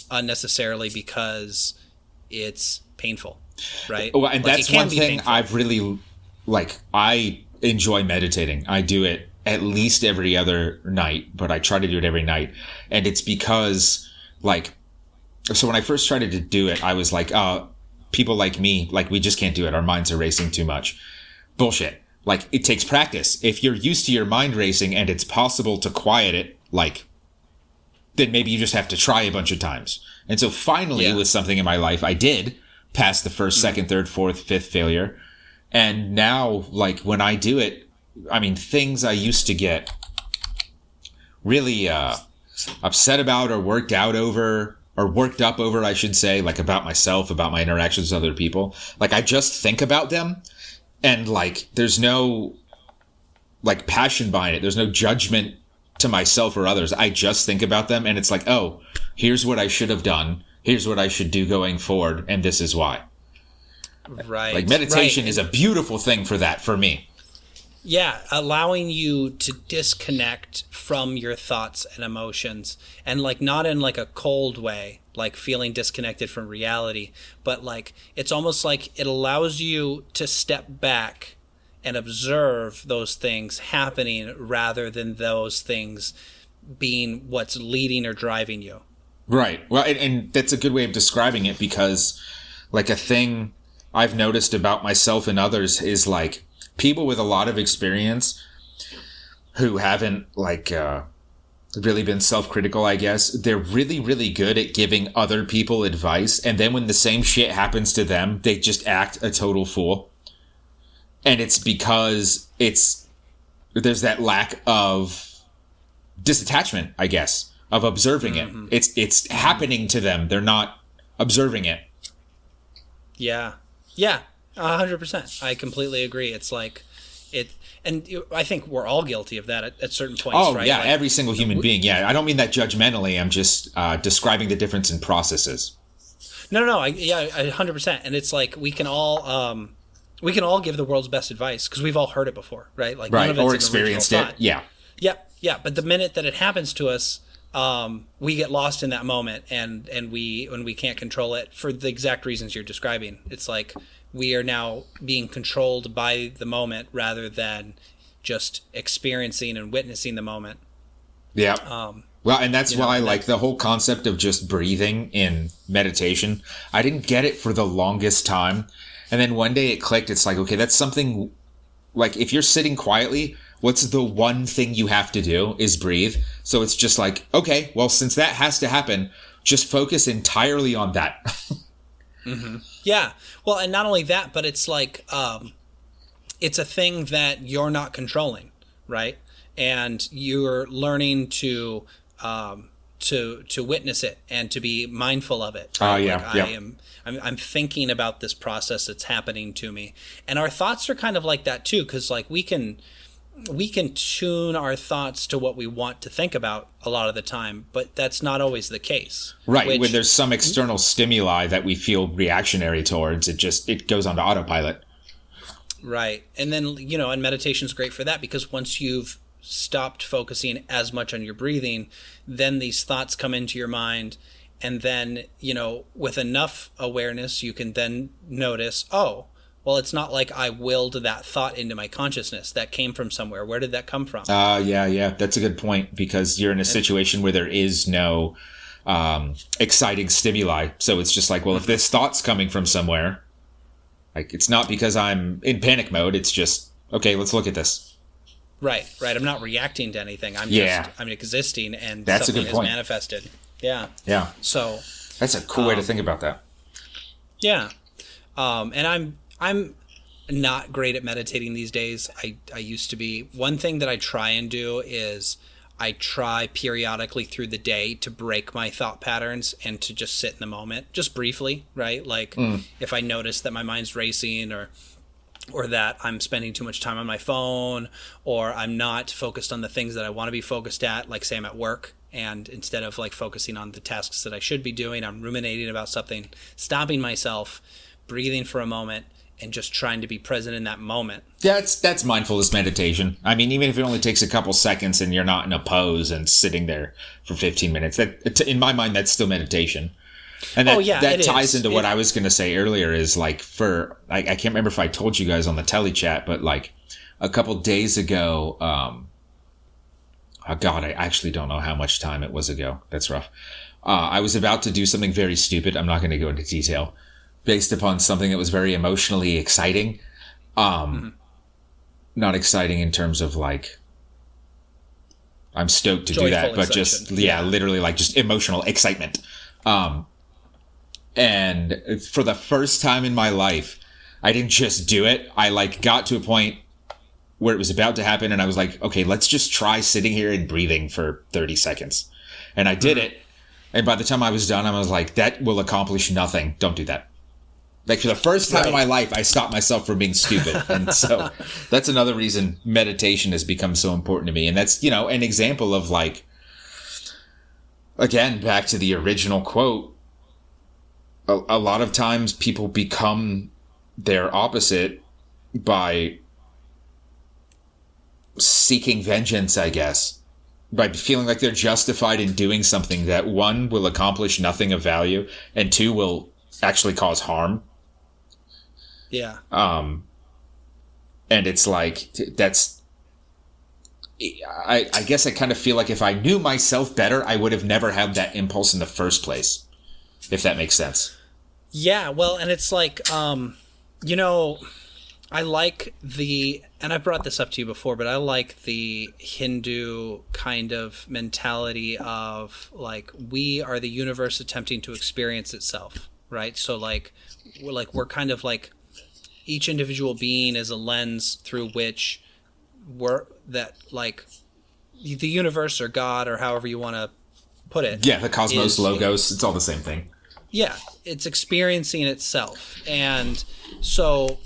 unnecessarily because it's painful, right? Well, and like, that's one thing I've really like. I enjoy meditating. I do it at least every other night, but I try to do it every night. And it's because like, so when I first started to do it, I was like, people like me, like we just can't do it. Our minds are racing too much. Bullshit. Like it takes practice. If you're used to your mind racing and it's possible to quiet it, like, then maybe you just have to try a bunch of times. And so finally with something in my life, I did pass the first, second, third, fourth, fifth failure. And now, like when I do it, I mean, things I used to get really upset about or worked up over, I should say, like about myself, about my interactions with other people. Like I just think about them and like there's no like passion behind it. There's no judgment to myself or others. I just think about them and it's like, oh, here's what I should have done. Here's what I should do going forward. And this is why. Right. Like meditation is a beautiful thing for that, for me. Yeah, allowing you to disconnect from your thoughts and emotions, and like not in like a cold way, like feeling disconnected from reality, but like it's almost like it allows you to step back and observe those things happening rather than those things being what's leading or driving you. Right. Well, and that's a good way of describing it, because like a thing I've noticed about myself and others is like people with a lot of experience who haven't like really been self-critical, I guess, they're really, really good at giving other people advice. And then when the same shit happens to them, they just act a total fool. And it's because there's that lack of disattachment, I guess, of observing it. It's happening to them. They're not observing it. Yeah. Yeah. 100%. I completely agree. It's like it, and I think we're all guilty of that at certain points. Oh, right? yeah, like, every single human being. Yeah, I don't mean that judgmentally. I'm just describing the difference in processes. No. 100%. And it's like we can all give the world's best advice because we've all heard it before, right? Like right, none of it's or experienced it. Yeah. Yeah. But the minute that it happens to us, we get lost in that moment, and we can't control it for the exact reasons you're describing. It's like we are now being controlled by the moment rather than just experiencing and witnessing the moment. Yeah. Well, and that's why, like, the whole concept of just breathing in meditation, I didn't get it for the longest time. And then one day it clicked. It's like, okay, that's something, like, if you're sitting quietly, what's the one thing you have to do is breathe. So it's just like, okay, well, since that has to happen, just focus entirely on that. Mm-hmm. Yeah. Well, and not only that, but it's like, it's a thing that you're not controlling, right? And you're learning to witness it and to be mindful of it. Right? I'm thinking about this process that's happening to me, and our thoughts are kind of like that too, because like we can tune our thoughts to what we want to think about a lot of the time, but that's not always the case. Right. When there's some external stimuli that we feel reactionary towards, it goes onto autopilot. Right. And then, and meditation's great for that, because once you've stopped focusing as much on your breathing, then these thoughts come into your mind. And then, with enough awareness, you can then notice, oh, well, it's not like I willed that thought into my consciousness. That came from somewhere. Where did that come from? Yeah. That's a good point, because you're in a situation where there is no exciting stimuli. So it's just like, well, if this thought's coming from somewhere, like, it's not because I'm in panic mode. It's just, okay, let's look at this. Right. I'm not reacting to anything. I'm existing, and that's something a good point. Is manifested. Yeah. So that's a cool way to think about that. Yeah. And I'm not great at meditating these days. I used to be. One thing that I try and do is I try periodically through the day to break my thought patterns and to just sit in the moment, just briefly, right? Like if I notice that my mind's racing, or that I'm spending too much time on my phone, or I'm not focused on the things that I want to be focused at, like say I'm at work And instead of like focusing on the tasks that I should be doing, I'm ruminating about something, stopping myself, breathing for a moment, and just trying to be present in that moment. That's mindfulness meditation. I mean, even if it only takes a couple seconds and you're not in a pose and sitting there for 15 minutes, that in my mind, that's still meditation. And that ties into what I was going to say earlier is like I can't remember if I told you guys on the tele chat, but like a couple days ago, oh God, I actually don't know how much time it was ago. That's rough. I was about to do something very stupid. I'm not going to go into detail, based upon something that was very emotionally exciting. Not exciting in terms of like, I'm stoked to do that, but just, literally like just emotional excitement. And for the first time in my life, I didn't just do it. I like got to a point where it was about to happen and I was like, okay, let's just try sitting here and breathing for 30 seconds. And I did it. And by the time I was done, I was like, that will accomplish nothing. Don't do that. Like for the first time in my life, I stopped myself from being stupid. And so that's another reason meditation has become so important to me. And that's, an example of like, again, back to the original quote, a lot of times people become their opposite by seeking vengeance, I guess, by feeling like they're justified in doing something that one will accomplish nothing of value and two will actually cause harm. Yeah. And it's like, I guess I kind of feel like if I knew myself better, I would have never had that impulse in the first place, if that makes sense. Yeah. Well, and it's like, I like and I brought this up to you before, but I like the Hindu kind of mentality of like, we are the universe attempting to experience itself, right? So we're kind of like, each individual being is a lens through which the universe or God or however you want to put it. Yeah, the cosmos, logos, it's all the same thing. Yeah, it's experiencing itself. And so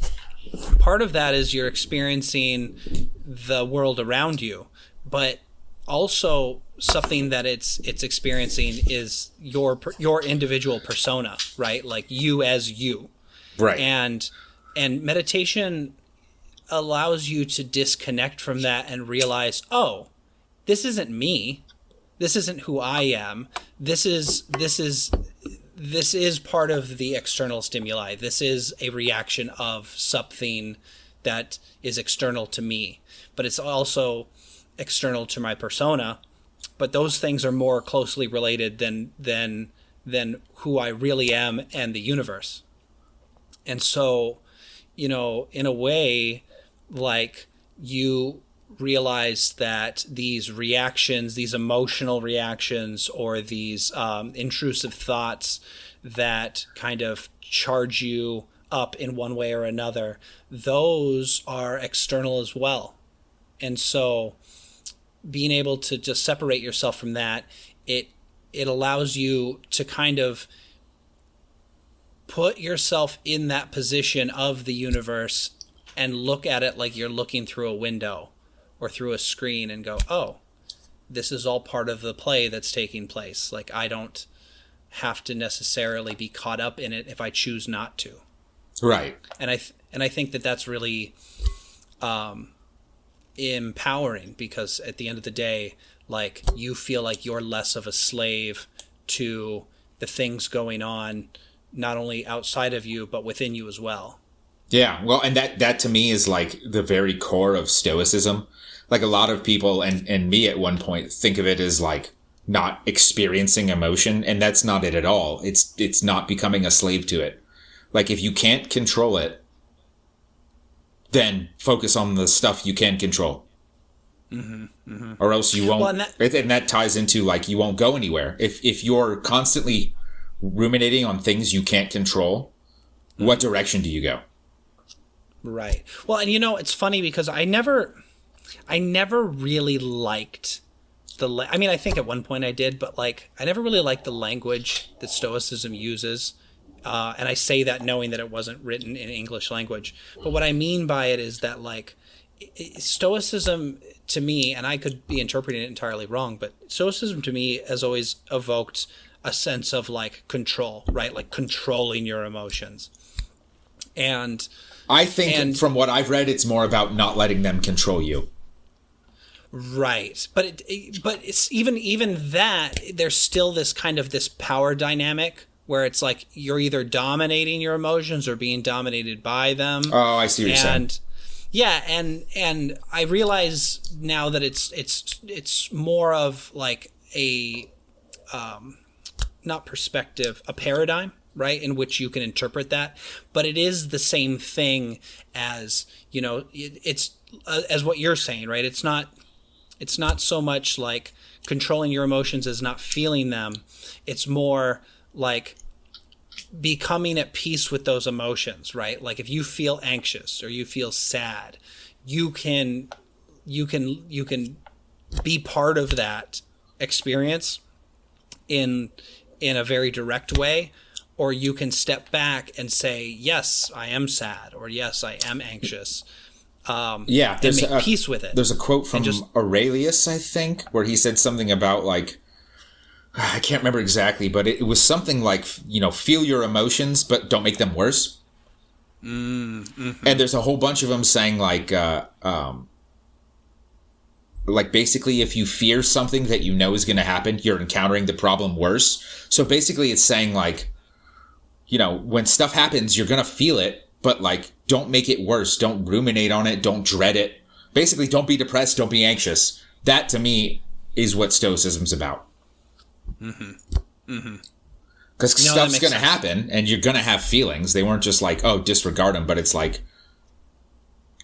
part of that is you're experiencing the world around you, but also something that it's experiencing is your individual persona, right? Like you as you. Right. And meditation allows you to disconnect from that and realize, oh, this isn't me. This isn't who I am. This is part of the external stimuli. This is a reaction of something that is external to me, but it's also external to my persona. But those things are more closely related than who I really am and the universe. And so, in a way, like you realize that these reactions, these emotional reactions, or these intrusive thoughts that kind of charge you up in one way or another, those are external as well. And so being able to just separate yourself from that, it allows you to kind of put yourself in that position of the universe and look at it like you're looking through a window or through a screen and go, oh, this is all part of the play that's taking place. Like, I don't have to necessarily be caught up in it if I choose not to. Right. And I think that that's really empowering, because at the end of the day, like, you feel like you're less of a slave to the things going on, not only outside of you, but within you as well. Yeah. Well, and that to me is like the very core of Stoicism. Like a lot of people and me at one point think of it as like not experiencing emotion. And that's not it at all. It's not becoming a slave to it. Like if you can't control it, then focus on the stuff you can control. Mm-hmm, mm-hmm. Or else you won't. Well, and that ties into like you won't go anywhere. If you're constantly ruminating on things you can't control, what direction do you go? Right. Well, and it's funny because I never really liked I think at one point I did, but like I never really liked the language that Stoicism uses. And I say that knowing that it wasn't written in English language. But what I mean by it is that like Stoicism to me, and I could be interpreting it entirely wrong, but Stoicism to me has always evoked a sense of like control, right? Like controlling your emotions. And I think from what I've read, it's more about not letting them control you. Right. But it's even that, there's still this kind of this power dynamic where it's like you're either dominating your emotions or being dominated by them. Oh, I see what you're saying. Yeah, and I realize now that it's more of like a not perspective, a paradigm, right, in which you can interpret that, but it is the same thing as, you know, it's as what you're saying, right? It's not so much like controlling your emotions as not feeling them. It's more like becoming at peace with those emotions, right? Like if you feel anxious or you feel sad, you can be part of that experience in a very direct way, or you can step back and say, yes, I am sad, or yes, I am anxious. And make peace with it. There's a quote from Aurelius, I think, where he said something about like, I can't remember exactly, but it was something like, you know, feel your emotions, but don't make them worse. Mm-hmm. And there's a whole bunch of them saying like basically if you fear something that you know is going to happen, you're encountering the problem worse. So basically it's saying like, you know, when stuff happens, you're going to feel it, but like, don't make it worse. Don't ruminate on it. Don't dread it. Basically, don't be depressed. Don't be anxious. That to me is what Stoicism's about. Mm-hmm. Mm-hmm. Because stuff's going to happen and you're going to have feelings. They weren't just like, oh, disregard them, but it's like,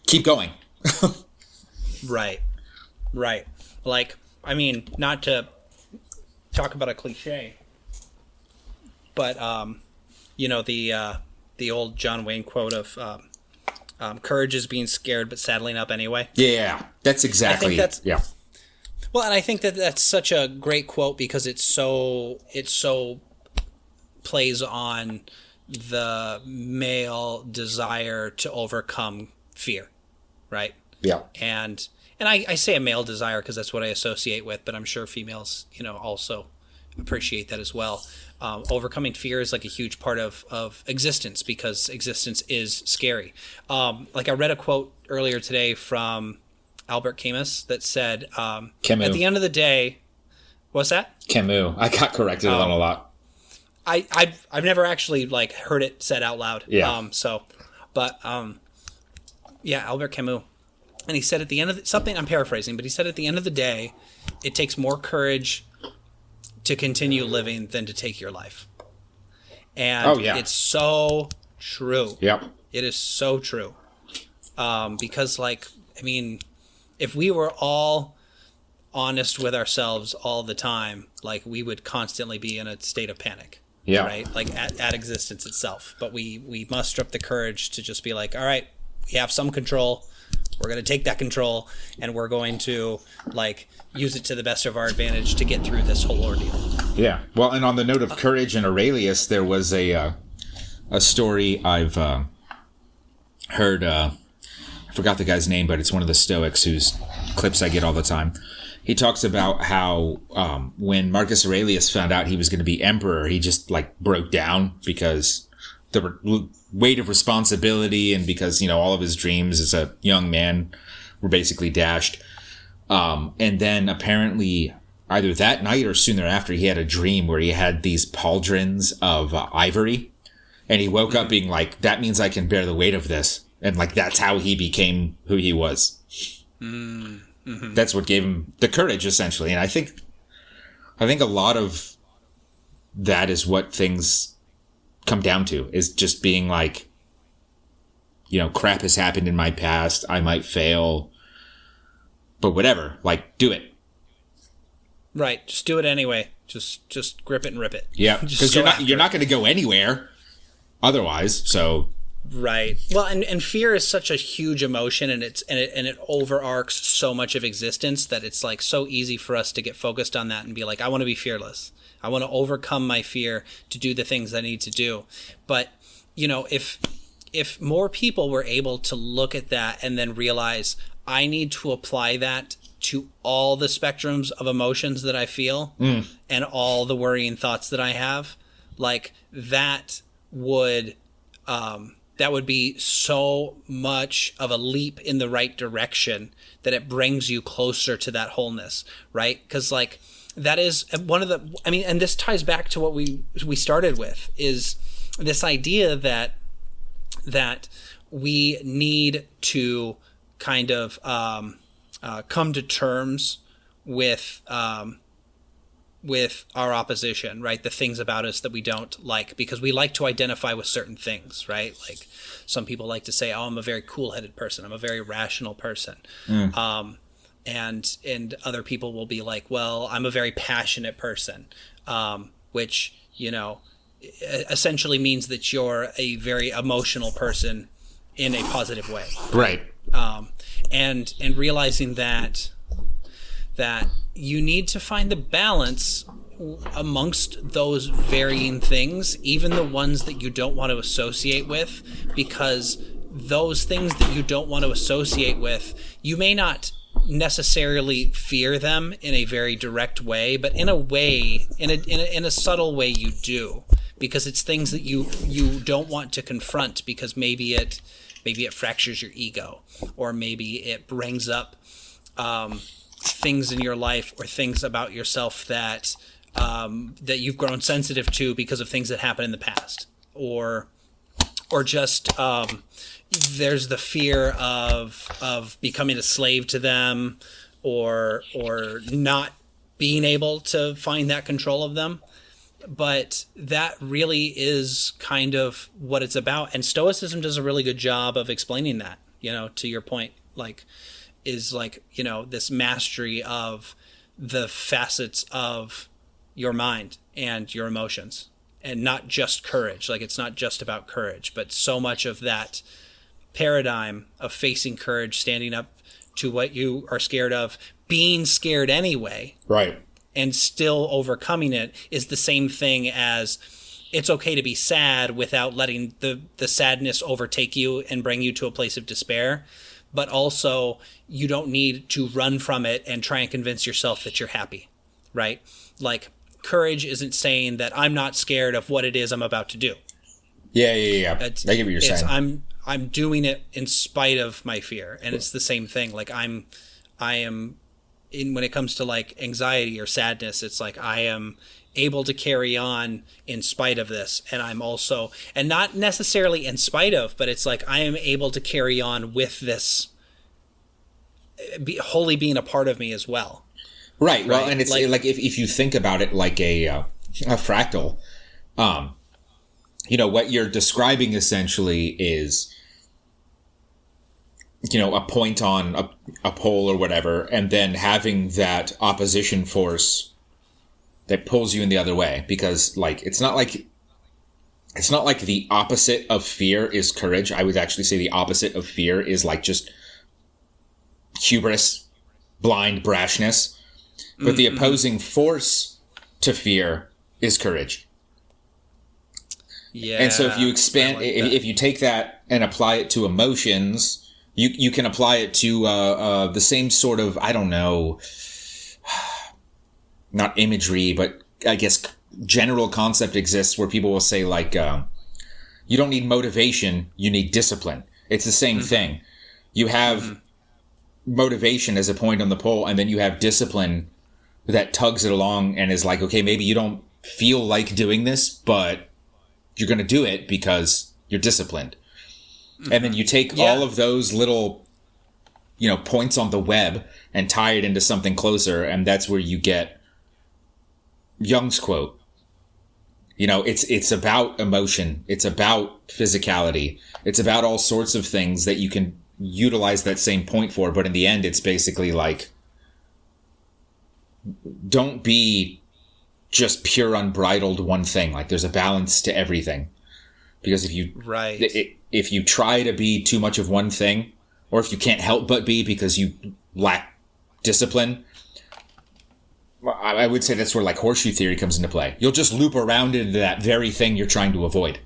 keep going. Right. Like, I mean, not to talk about a cliche, but, you know, the old John Wayne quote of courage is being scared but saddling up anyway. Yeah, that's exactly it. Yeah. Well, and I think that that's such a great quote because it so plays on the male desire to overcome fear, right? Yeah. And I say a male desire because that's what I associate with, but I'm sure females, you know, also appreciate that as well. Overcoming fear is like a huge part of existence because existence is scary. Like I read a quote earlier today from Albert Camus that said, at the end of the day, what's that? Camus. I got corrected on a lot. I've never actually like heard it said out loud. Yeah. Albert Camus. And he said at the end of something, I'm paraphrasing, but he said at the end of the day, it takes more courage to continue living than to take your life. And it's so true. Yep. It is so true. Because like, I mean, if we were all honest with ourselves all the time, like we would constantly be in a state of panic. Yeah. Right? Like at existence itself. But we muster up the courage to just be like, all right, we have some control. We're going to take that control and we're going to like use it to the best of our advantage to get through this whole ordeal. Yeah. Well, and on the note of courage and Aurelius, there was a story I've heard. I forgot the guy's name, but it's one of the Stoics whose clips I get all the time. He talks about how when Marcus Aurelius found out he was going to be emperor, he just like broke down because the weight of responsibility and because, you know, all of his dreams as a young man were basically dashed. And then apparently either that night or soon thereafter, he had a dream where he had these pauldrons of ivory. And he woke up being like, that means I can bear the weight of this. And like, that's how he became who he was. Mm-hmm. That's what gave him the courage, essentially. And I think a lot of that is what things come down to, is just being like, you know, crap has happened in my past. I might fail, but whatever, like do it. Right. Just do it anyway. Just grip it and rip it. Yeah. Because you're not going to go anywhere otherwise. So. Right. Well, and fear is such a huge emotion, and it overarcs so much of existence that it's like so easy for us to get focused on that and be like, I want to be fearless. I want to overcome my fear to do the things I need to do. But, you know, if more people were able to look at that and then realize I need to apply that to all the spectrums of emotions that I feel and all the worrying thoughts that I have, like that would be so much of a leap in the right direction that it brings you closer to that wholeness, right? Because like that is one of the, I mean, and this ties back to what we started with, is this idea that we need to kind of come to terms with our opposition, right? The things about us that we don't like, because we like to identify with certain things, right? Like some people like to say, oh, I'm a very cool-headed person. I'm a very rational person. And other people will be like, well, I'm a very passionate person, which, you know, essentially means that you're a very emotional person in a positive way. Right. And realizing that you need to find the balance amongst those varying things, even the ones that you don't want to associate with, because those things that you don't want to associate with, you may not necessarily fear them in a very direct way, but in a way, in a subtle way, you do, because it's things that you don't want to confront, because maybe it fractures your ego, or maybe it brings up things in your life or things about yourself that you've grown sensitive to because of things that happened in the past, or just there's the fear of becoming a slave to them, or not being able to find that control of them. But that really is kind of what it's about. And Stoicism does a really good job of explaining that, you know, to your point, like, is like, you know, this mastery of the facets of your mind and your emotions, and not just courage. Like, it's not just about courage, but so much of that paradigm of facing courage, standing up to what you are scared of, being scared anyway. Right. And still overcoming it is the same thing as it's okay to be sad without letting the sadness overtake you and bring you to a place of despair. But also, you don't need to run from it and try and convince yourself that you're happy, right? Like, courage isn't saying that I'm not scared of what it is I'm about to do. Yeah. I get what you're saying. I'm doing it in spite of my fear. And it's the same thing. Like, I am when it comes to like anxiety or sadness, it's like I am able to carry on in spite of this. And I'm also, and not necessarily in spite of, but it's like I am able to carry on with this wholly being a part of me as well. Right. Well, and it's like if you think about it like a fractal, you know, what you're describing essentially is, you know, a point on a pole or whatever, and then having that opposition force that pulls you in the other way. Because like it's not like the opposite of fear is courage. I would actually say the opposite of fear is like just hubris, blind brashness. But the opposing force to fear is courage. Yeah. And so if you expand, if you take that and apply it to emotions, you can apply it to the same sort of, I don't know, not imagery, but I guess general concept exists where people will say like, you don't need motivation, you need discipline. It's the same thing. You have motivation as a point on the pole, and then you have discipline that tugs it along and is like, okay, maybe you don't feel like doing this, but you're going to do it because you're disciplined. And then you take all of those little, you know, points on the web and tie it into something closer. And that's where you get Jung's quote. You know, it's about emotion. It's about physicality. It's about all sorts of things that you can utilize that same point for. But in the end, it's basically like, don't be just pure unbridled one thing. Like, there's a balance to everything. Because if you try to be too much of one thing, or if you can't help but be because you lack discipline, I would say that's where like horseshoe theory comes into play. You'll just loop around into that very thing you're trying to avoid.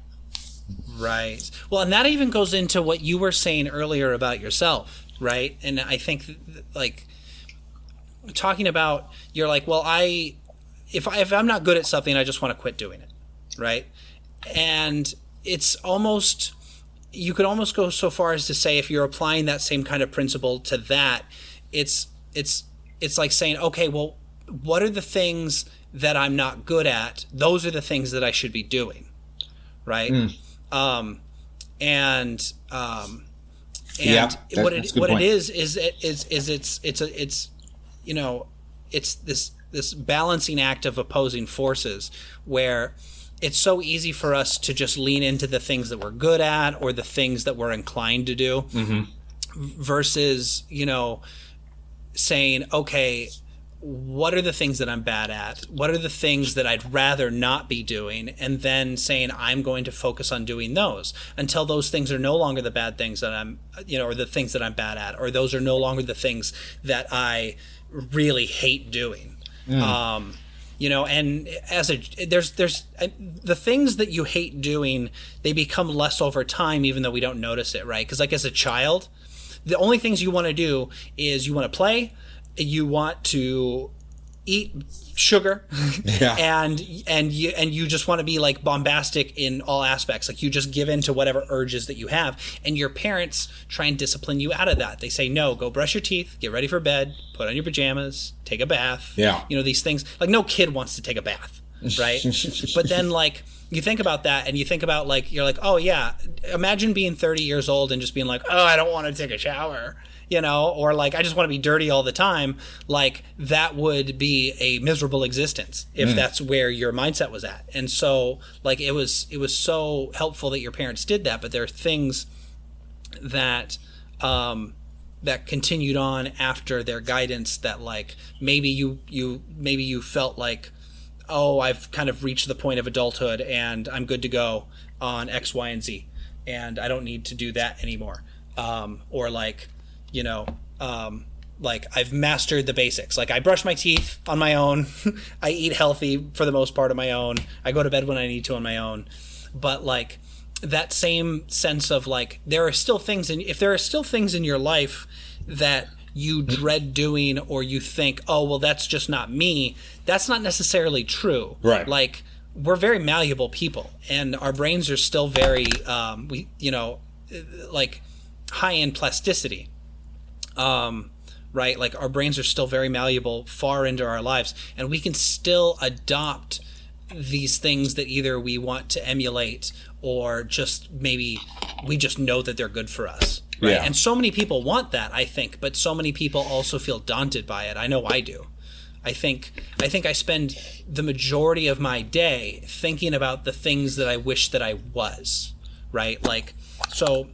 Right. Well, and that even goes into what you were saying earlier about yourself, right? And I think like talking about, you're like, well, if I'm not good at something, I just want to quit doing it, right? And it's almost, you could almost go so far as to say, if you're applying that same kind of principle to that, it's like saying, okay, well, what are the things that I'm not good at? Those are the things that I should be doing, right? And what it is it's you know, it's this balancing act of opposing forces, where it's so easy for us to just lean into the things that we're good at or the things that we're inclined to do, versus, you know, saying, okay, what are the things that I'm bad at? What are the things that I'd rather not be doing? And then saying, I'm going to focus on doing those until those things are no longer the bad things that I'm, you know, or the things that I'm bad at, or those are no longer the things that I really hate doing. You know, and there's the things that you hate doing, they become less over time, even though we don't notice it, right? Because like as a child, the only things you want to do is you want to play, you want to eat sugar, and you just want to be like bombastic in all aspects. Like you just give in to whatever urges that you have, and your parents try and discipline you out of that. They say, no, go brush your teeth, get ready for bed, put on your pajamas, take a bath. You know, these things, like no kid wants to take a bath, right? But then like you think about that, and you think about like, you're like, oh yeah, imagine being 30 years old and just being like, oh, I don't want to take a shower, you know, or like, I just want to be dirty all the time. Like that would be a miserable existence if that's where your mindset was at. And so like, it was so helpful that your parents did that, but there are things that, that continued on after their guidance that like, maybe you felt like, oh, I've kind of reached the point of adulthood and I'm good to go on X, Y, and Z, and I don't need to do that anymore. Or like, you know, like I've mastered the basics. Like I brush my teeth on my own. I eat healthy for the most part on my own. I go to bed when I need to on my own. But like that same sense of like, there are still things, and if there are still things in your life that you dread doing, or you think, oh, well, that's just not me, that's not necessarily true. Right. Like we're very malleable people, and our brains are still very, like high in plasticity. Right? Like our brains are still very malleable far into our lives, and we can still adopt these things that either we want to emulate, or just maybe we just know that they're good for us. Right. And so many people want that, I think, but so many people also feel daunted by it. I know I do. I think I spend the majority of my day thinking about the things that I wish that I was, right? Like, so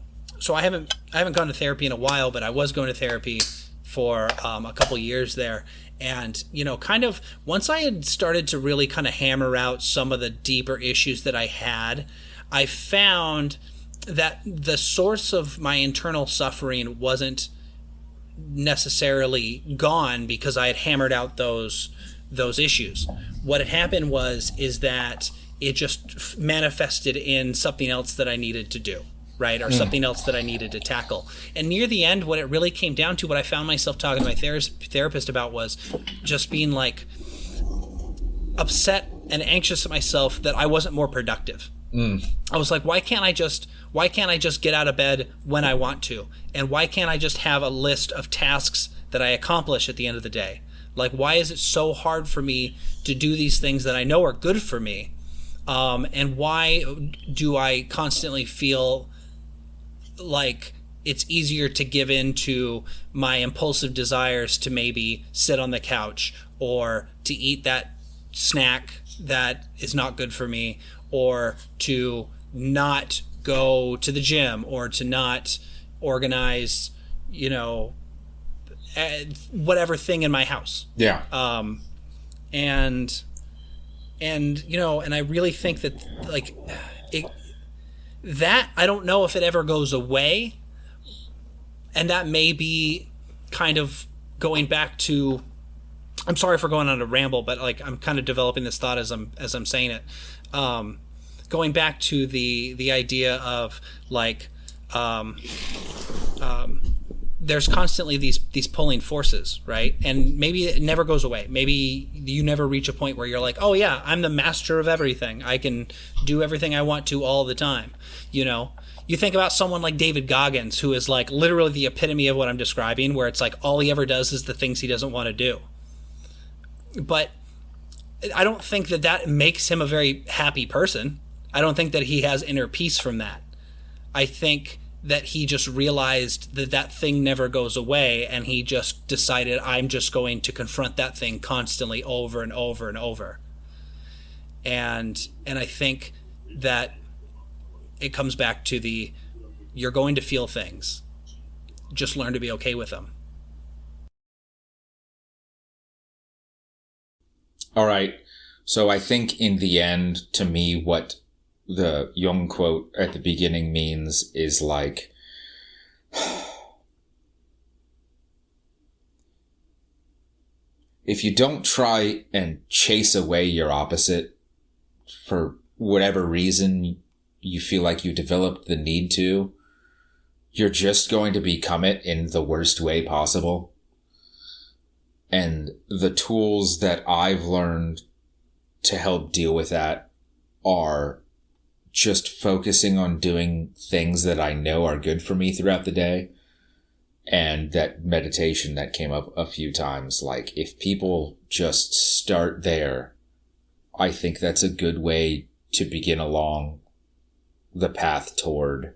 I haven't gone to therapy in a while, but I was going to therapy for a couple years there. And, you know, kind of once I had started to really kind of hammer out some of the deeper issues that I had, I found that the source of my internal suffering wasn't necessarily gone because I had hammered out those issues. What had happened is that it just manifested in something else that I needed to do, right? Or something else that I needed to tackle. And near the end, what it really came down to, what I found myself talking to my therapist about, was just being like upset and anxious at myself that I wasn't more productive. I was like, why can't I just get out of bed when I want to? And why can't I just have a list of tasks that I accomplish at the end of the day? Like, why is it so hard for me to do these things that I know are good for me? And why do I constantly feel like it's easier to give in to my impulsive desires to maybe sit on the couch, or to eat that snack that is not good for me, or to not go to the gym, or to not organize, you know, whatever thing in my house. And you know, and I really think that like that I don't know if it ever goes away, and that may be kind of going back to, I'm sorry for going on a ramble, but like I'm kind of developing this thought as I'm saying it. Going back to the idea of like there's constantly these pulling forces, right? And maybe it never goes away. Maybe you never reach a point where you're like, oh yeah, I'm the master of everything. I can do everything I want to all the time. You know, you think about someone like David Goggins, who is like literally the epitome of what I'm describing, where it's like all he ever does is the things he doesn't want to do. But I don't think that makes him a very happy person. I don't think that he has inner peace from that. I think that he just realized that thing never goes away, and he just decided, I'm just going to confront that thing constantly over and over and over. And I think that it comes back to you're going to feel things. Just learn to be okay with them. All right. So I think in the end, to me, what the Jung quote at the beginning means is like, if you don't try and chase away your opposite for whatever reason you feel like you developed the need to, you're just going to become it in the worst way possible. And the tools that I've learned to help deal with that are just focusing on doing things that I know are good for me throughout the day. And that meditation that came up a few times, like if people just start there, I think that's a good way to begin along the path toward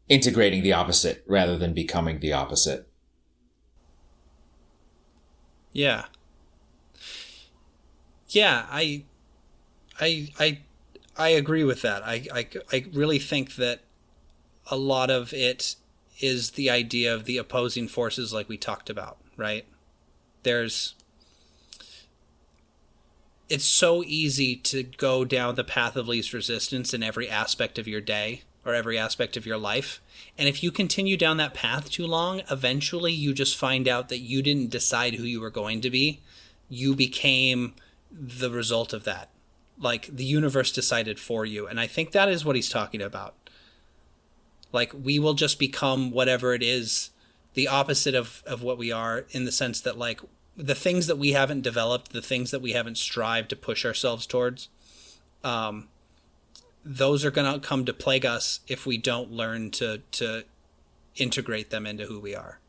integrating the opposite rather than becoming the opposite. Yeah. Yeah, I agree with that. I really think that a lot of it is the idea of the opposing forces like we talked about, right? It's so easy to go down the path of least resistance in every aspect of your day or every aspect of your life. And if you continue down that path too long, eventually you just find out that you didn't decide who you were going to be. You became the result of that. Like the universe decided for you. And I think that is what he's talking about. Like we will just become whatever it is, the opposite of what we are, in the sense that like the things that we haven't developed, the things that we haven't strived to push ourselves towards, those are going to come to plague us if we don't learn to integrate them into who we are.